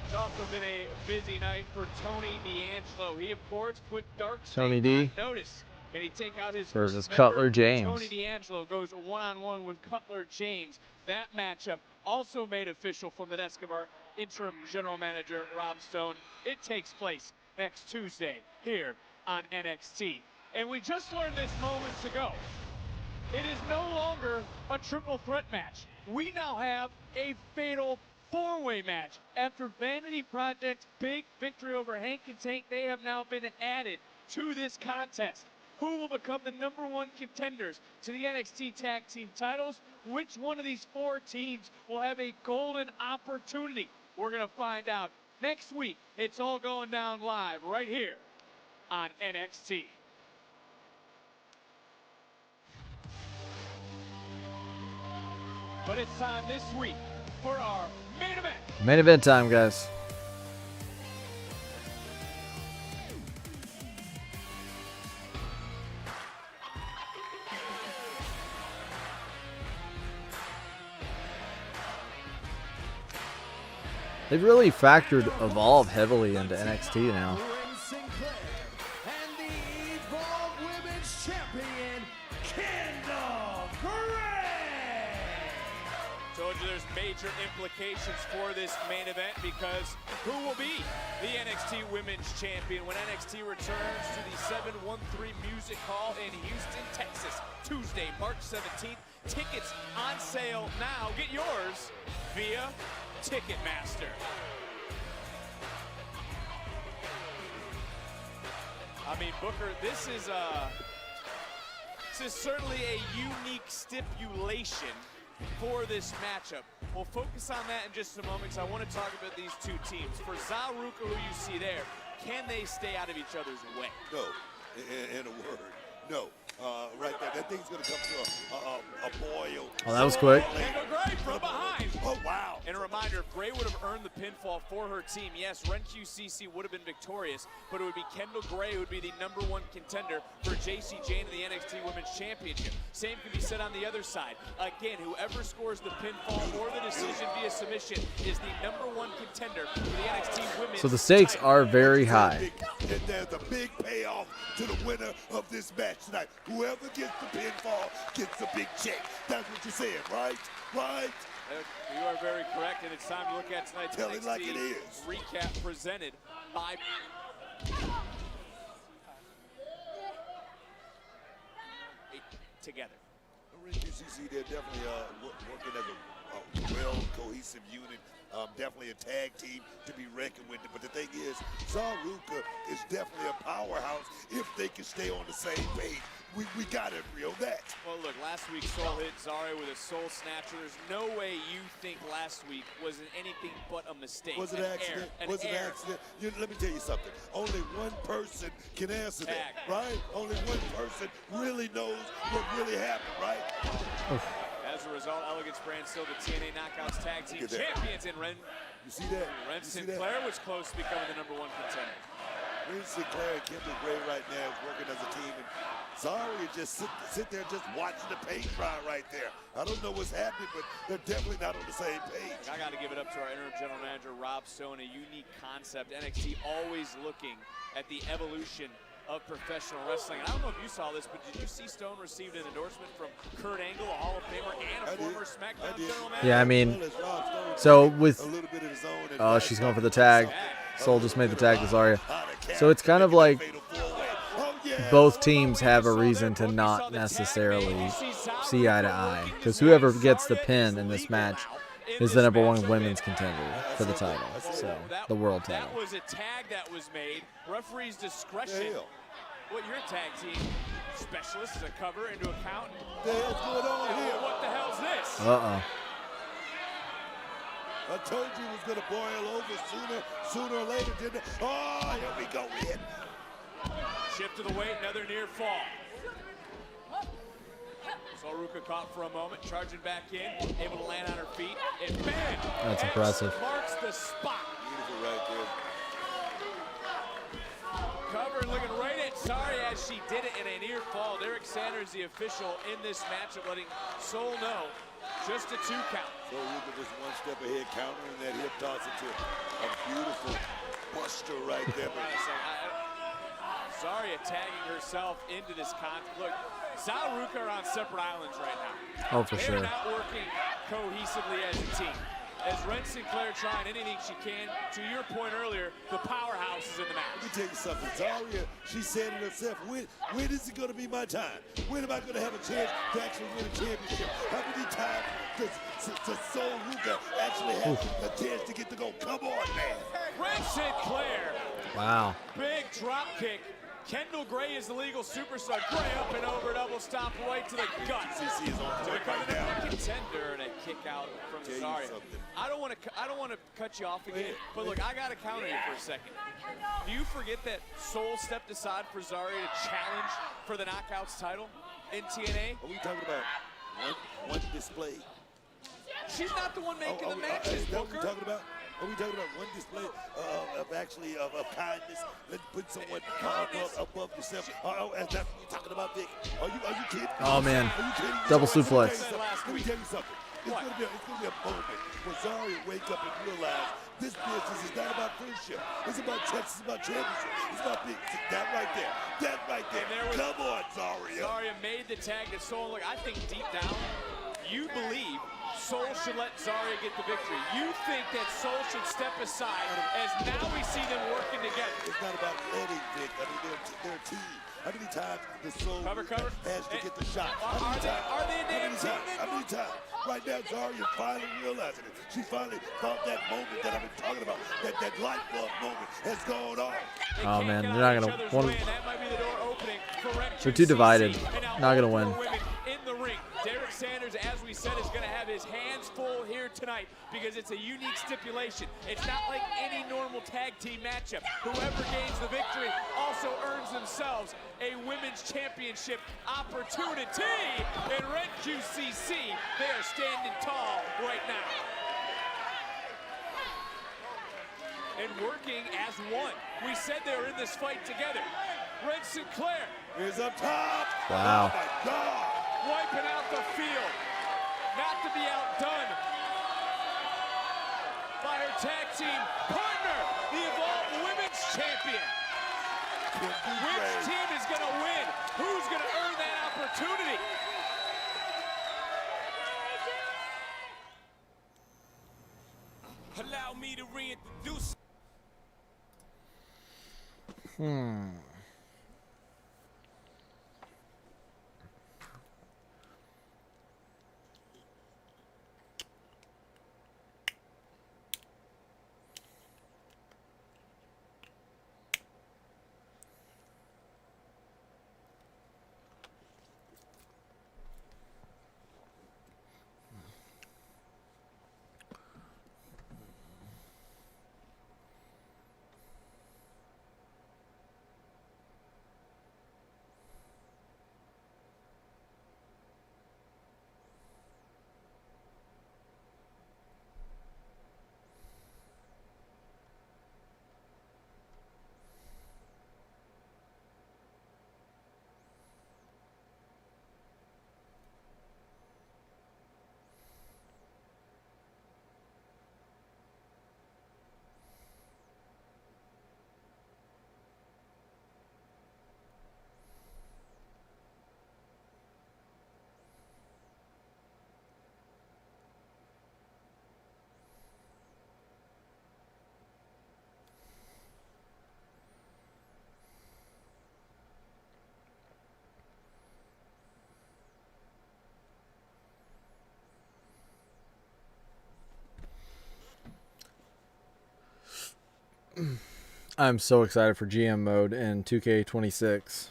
It's also been a busy night for Tony D'Angelo. He, of course, put Tony Darkseid D on notice. Can he take out his versus first member? Cutler James. Tony D'Angelo goes one-on-one with Cutler James. That matchup also made official from the desk of our interim general manager, Rob Stone. It takes place next Tuesday here on NXT. And we just learned this moments ago. It is no longer a triple threat match. We now have a fatal four-way match. After Vanity Project's big victory over Hank and Tank, they have now been added to this contest. Who will become the #1 contenders to the NXT Tag Team titles? Which one of these four teams will have a golden opportunity? We're going to find out next week. It's all going down live right here on NXT. But it's time this week for our main event. Main event time, guys. They've really factored Evolve heavily into NXT now. Told you there's major implications for this main event because who will be the NXT Women's Champion when NXT returns to the 713 Music Hall in Houston, Texas, Tuesday, March 17th. Tickets on sale now. Get yours via Ticketmaster. I mean, Booker, this is certainly a unique stipulation for this matchup. We'll focus on that in just a moment because I want to talk about these two teams. For Zaruka, who you see there, can they stay out of each other's way? No, in a word, no. Right there, that thing's gonna come to a boil. Oh, that was quick. Kendall Gray from behind. Oh, wow. And a reminder, if Gray would have earned the pinfall for her team, yes, Ren QCC would have been victorious, but it would be Kendall Gray who would be the #1 contender for JC Jane in the NXT Women's Championship. Same can be said on the other side. Again, whoever scores the pinfall or the decision via submission is the #1 contender for the NXT Women's So the stakes title. are very high. And there's a big payoff to the winner of this match tonight. Whoever gets the pinfall gets a big check. That's what you're saying, right? Right? You are very correct, and it's time to look at tonight's Tell it NXT like it is. recap presented by together. QCC, they're definitely working as a well-cohesive unit. Definitely a tag team to be reckoned with. But the thing is, Zaruka is definitely a powerhouse if they can stay on the same page. We got to reel that. Well, look, last week Soul hit Zari with a Soul Snatcher. There's no way you think last week was anything but a mistake. Was it an accident? Was it an accident? Let me tell you something. Only one person can answer that, right? Only one person really knows what really happened, right? As a result, Elegance Brand still the TNA Knockouts Tag Team Champions in Ren. You see that? Ren Sinclair was close to becoming the #1 contender. Ren Sinclair and Kendall Gray right now is working as a team. And Zari just sit there just watching the paint dry right there. I don't know what's happening, but they're definitely not on the same page. I got to give it up to our interim general manager, Rob Stone. A unique concept. NXT always looking at the evolution of professional wrestling. And I don't know if you saw this, but did you see Stone received an endorsement from Kurt Angle, a Hall of Famer, and a former SmackDown general manager? Yeah, I mean, so with she's going for the tag. Soul just made the tag to Zarya. So it's kind of like both teams have a reason to not necessarily see eye to eye, because whoever gets the pin in this match is the #1 women's contender for the title, so the world title. That was a tag that was made. Referee's discretion. What your tag team specialist is a cover into account. What's going on here? What the hell's this? Uh-oh. I told you it was going to boil over sooner or later, didn't it? Oh, here we go. Shift to the weight, another near fall. Soruka caught for a moment, charging back in, able to land on her feet, and bang! That's X impressive. Marks the spot. Beautiful right there. Cover looking right at Zari as she did it in a near fall. Derek Sanders, the official in this matchup, letting Sol know just a 2 count. So Ruka just one step ahead, countering that hip toss into a beautiful buster right there. Zari tagging herself into this conflict. Look, Zal Ruka are on separate islands right now. Oh, for sure. They're not working cohesively as a team. As Ren Sinclair trying anything she can, to your point earlier, the powerhouse is in the match. Let me tell you something. Zaria, she said it herself. When is it going to be my time? When am I going to have a chance to actually win a championship? How many times does Sol Ruka actually have a chance to get to go? Come on, man. Ren Sinclair. Wow. Big drop kick. Kendall Gray is the legal superstar. Gray up and over, double stomp right to the gut. CC is on To point become right the now. number 1 contender and a kick out from Tell you Zari. something. I don't want to cut you off again, but look, I got to counter you for a second. Do you forget that Sol stepped aside for Zari to challenge for the Knockouts title in TNA? Are we talking about one display? She's not the one making the matches, Is that what Booker. we're talking about? Are we talking about one display of kindness? Let's put someone above yourself. That's what you're talking about, Dick. Are you kidding? Oh, man. Are you kidding? Double suplex. Let me tell you something. It's gonna be a moment where Zari wake up and realize this business is not about friendship. It's about checks. It's about championship. It's about big. That right there. That right there. Come on, Zaria. Zaria made the tag to Sol. Look, I think deep down, you believe Sol should let Zaria get the victory. You think that Sol should step aside as now we see them working together. It's not about letting, Vic. I mean, they're a team. How many times the Sol has to get the shot? Are they a damn team? How many times? Right now, Zaria finally realizing it. She finally found that moment that I've been talking about. That light bulb moment has gone on. Oh, man. They're not going to win. That might be the door opening for They're too divided. Not going to win. In the ring, Derek Sanders, as we said, is going to have his hands full here tonight because it's a unique stipulation. It's not like any normal tag team matchup. Whoever gains the victory also earns themselves a women's championship opportunity. In Red QCC, they are standing tall right now. And working as one. We said they were in this fight together. Red Sinclair is up top. Wow. Oh my God. Wiping out the field. Not to be outdone by her tag team partner, the Evolve Women's Champion. Which team is going to win? Who's going to earn that opportunity? Allow me to reintroduce. I'm so excited for GM mode in 2K26.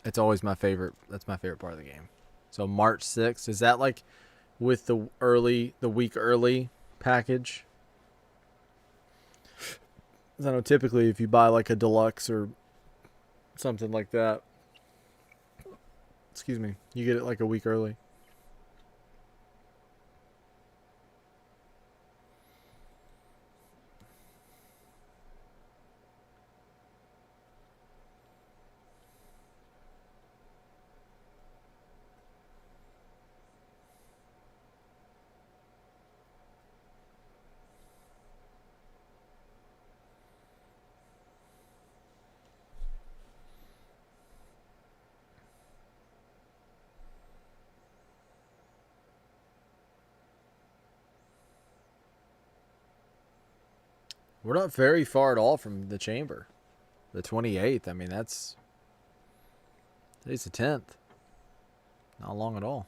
It's always my favorite. That's my favorite part of the game. So March 6th, is that like with the week early package? 'Cause I know typically if you buy like a deluxe or something like that, Excuse me. You get it like a week early. We're not very far at all from the chamber. The 28th. I mean, that's... Today's the 10th. Not long at all.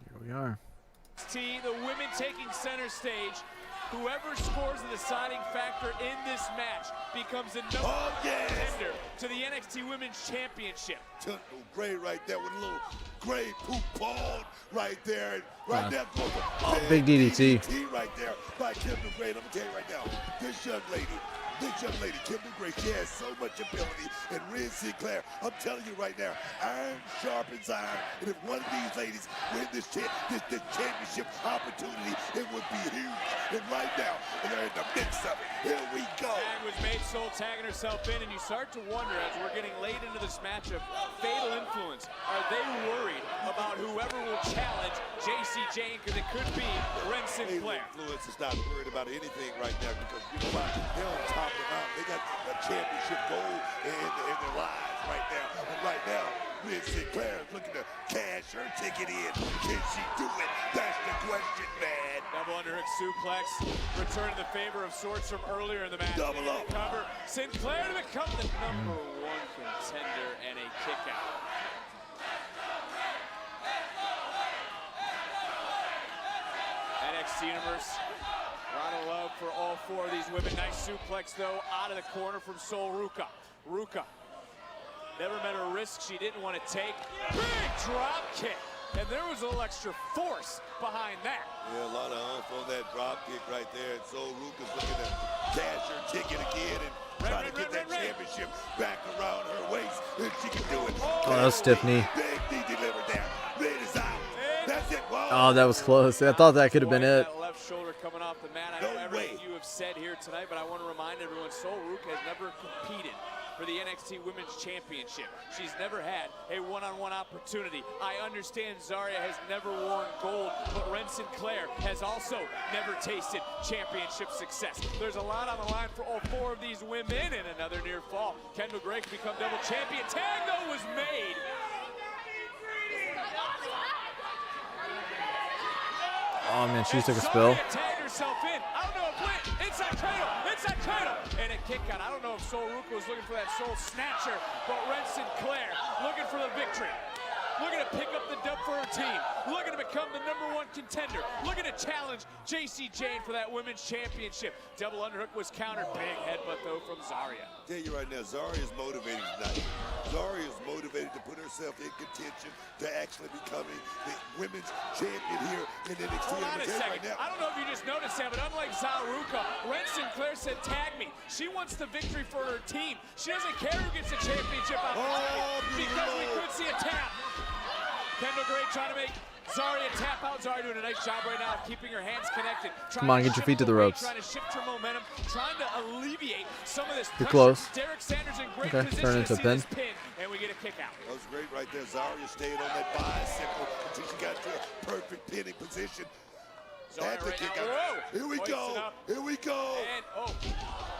Here we are. The women taking center stage. Whoever scores the deciding factor in this match becomes the number one contender to the NXT Women's Championship. Technical Gray right there with a little gray poop ball right there. Right there goes a Big DDT. right there by Kendall Gray. Let me tell you right now, this young lady, Kendall Gray, she has so much ability. And Rhea Sinclair, I'm telling you right now, iron sharpens iron. And if one of these ladies win this championship opportunity, it would be huge. And right now, they're in the midst of it. Here we go. Tag was made, Soul tagging herself in, and you start to wonder as we're getting late into this match of fatal influence, are they worried about whoever will challenge JC Jane, because it could be Ren Sinclair. Influence is not worried about anything right now because you know what? They're on top of the mountain. They got a championship goal in their lives right now. And right now, Ren Sinclair is looking to cash her ticket in. Can she do it? That's the question, man. Double underhook suplex, returning the favor of sorts from earlier in the match. Double up. Cover. Sinclair to become the number one contender and a kick out. NXT Universe, a lot of love for all four of these women. Nice suplex, though, out of the corner from Sol Ruca. Ruca never met a risk she didn't want to take. Big drop kick, and there was a little extra force behind that. Yeah, a lot of oomph on that drop kick right there. And Sol Ruca's looking to cash her ticket again and try to get that championship back around her waist. If she can do it. Oh, that was stiff knee. Big knee delivered there. Red is out. That's it. Whoa. Oh, that was close. I thought that could have been it. That left shoulder coming off the mat. I know everything you have said here tonight, but I want to remind everyone, Sol Ruca has never competed for the NXT Women's Championship. She's never had a one-on-one opportunity. I understand Zarya has never worn gold, but Ren Sinclair has also never tasted championship success. There's a lot on the line for all four of these women, and another near fall. Kendall Gray can become double champion. Tag, though, was made. Oh, man, she took a spill. Tagged herself in. I don't know if inside cradle, and a kick out. I don't know if Sol Ruca was looking for that Soul Snatcher, but Ren Sinclair looking for the victory. Looking to pick up the dub for her team. Looking to become the #1 contender. Looking to challenge JC Jane for that women's championship. Double underhook was countered. Big headbutt, though, from Zarya. I tell you right now, Zarya is motivated tonight. Zarya is motivated to put herself in contention to actually becoming the women's champion here in NXT. Hold on a second. Right now. I don't know if you just noticed that, but unlike Zal Ruca, Ren Sinclair said, tag me. She wants the victory for her team. She doesn't care who gets the championship out because we could see a tap. Kendall Gray trying to make Zarya tap out. Zarya doing a nice job right now of keeping her hands connected. Come on, get your feet to the ropes. Trying to shift her momentum, trying to alleviate some of this You're pressure. close. Derek Sanders in great Okay, position turn to into see a pin. this pin, and we get a kick out. That was great right there. Zarya stayed on that bicycle until she got to a perfect pinning position. That's a kick out. Here we go. Here we go. And,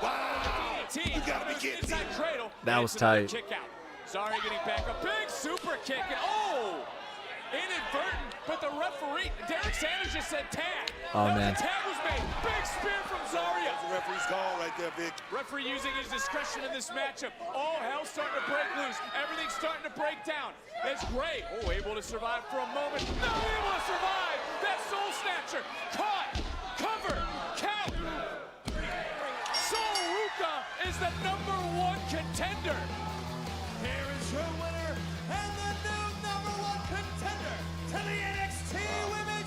wow. You gotta be kidding me. Cradle. That was tight. Kick out. Zarya getting back up. Big super kick. And inadvertent, but the referee, Derek Sanders, just said tag. Oh, man. The tag was made. Big spear from Zarya. That's the referee's call right there, Vic. Referee using his discretion in this matchup. All hell starting to break loose. Everything's starting to break down. It's Gray. Able to survive for a moment. Not able to survive. That Soul Snatcher. Caught. Cover. Count. Sol Ruca is the #1 contender.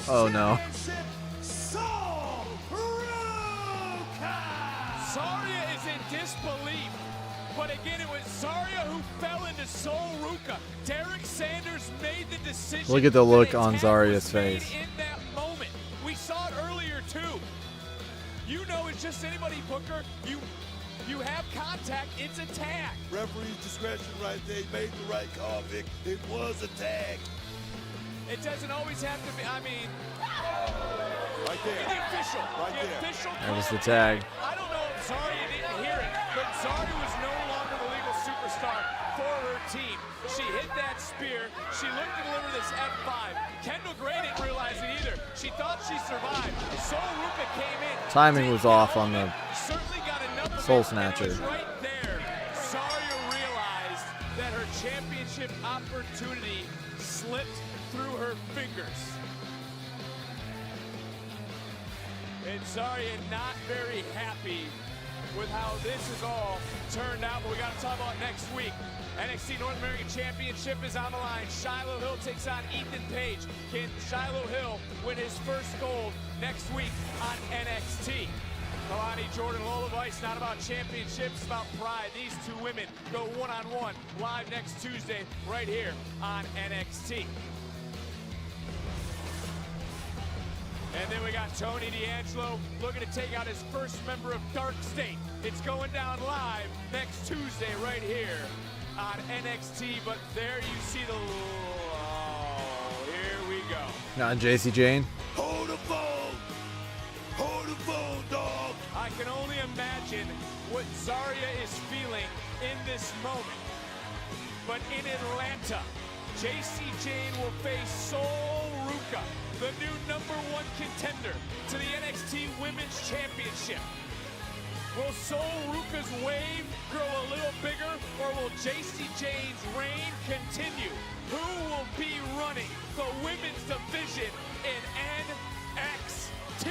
Oh no. Zarya is in disbelief. But again, it was Zarya who fell into Sol Ruka. Derek Sanders made the decision. Look at the look on Zarya's face. In that moment. We saw it earlier too. You know, it's just anybody, Booker. You have contact, it's a tag. Referee's discretion right there. He made the right call, Vic. It was a tag. It doesn't always have to be, I mean. Right there. The official. Right the there. Official That was the tag. I don't know if Zarya didn't hear it, but Zarya was no longer the legal superstar for her team. She hit that spear. She looked to deliver this F5. Kendall Gray didn't realize it either. She thought she survived. Sol Ruka came in. Timing was off on the Soul Snatcher. Right there, Zarya realized that her championship opportunity slipped through her fingers. And Zarya not very happy with how this has all turned out, but we got to talk about next week. NXT North American Championship is on the line. Shiloh Hill takes on Ethan Page. Can Shiloh Hill win his first gold next week on NXT? Kalani Jordan, Lola Vice, not about championships, it's about pride. These two women go one-on-one live next Tuesday right here on NXT. And then we got Tony D'Angelo looking to take out his first member of Dark State. It's going down live next Tuesday right here on NXT. But there you see the... Oh, here we go. Not JC Jane. Hold the phone. Hold the phone, dog. I can only imagine what Zarya is feeling in this moment. But in Atlanta, JC Jane will face Sol Ruka, the new #1 contender to the NXT Women's Championship. Will Sol Ruka's wave grow a little bigger, or will JC Jane's reign continue? Who will be running the women's division in NXT?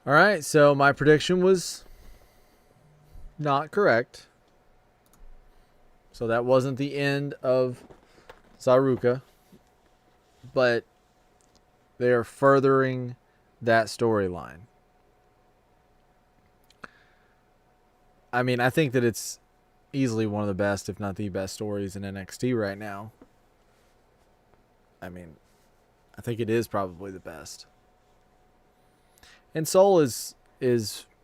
All right, so my prediction was not correct. So that wasn't the end of Zaruka, but they are furthering that storyline. I mean, I think that it's easily one of the best, if not the best stories in NXT right now. I mean, I think it is probably the best. And Sol is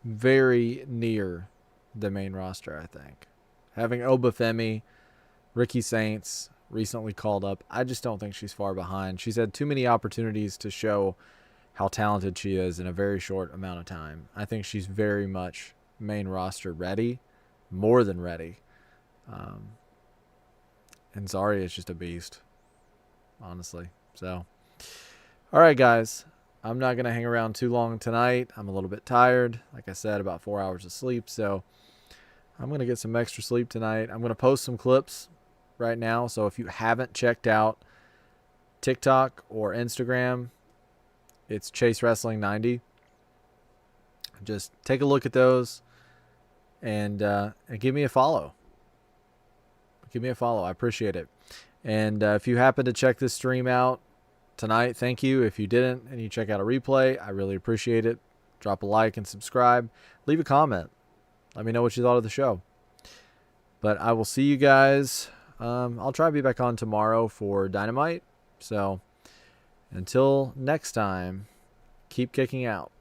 very near the main roster, I think. Having Obafemi, Ricky Saints recently called up, I just don't think she's far behind. She's had too many opportunities to show how talented she is in a very short amount of time. I think she's very much main roster ready, more than ready. And Zarya is just a beast, honestly. So, all right, guys. I'm not going to hang around too long tonight. I'm a little bit tired. Like I said, about 4 hours of sleep. So I'm going to get some extra sleep tonight. I'm going to post some clips right now. So if you haven't checked out TikTok or Instagram, it's Chase Wrestling 90. Just take a look at those and give me a follow. Give me a follow. I appreciate it. And if you happen to check this stream out tonight, thank you. If you didn't and you check out a replay, I really appreciate it. Drop a like and subscribe. Leave a comment. Let me know what you thought of the show. But I will see you guys. I'll try to be back on tomorrow for Dynamite. So until next time, keep kicking out.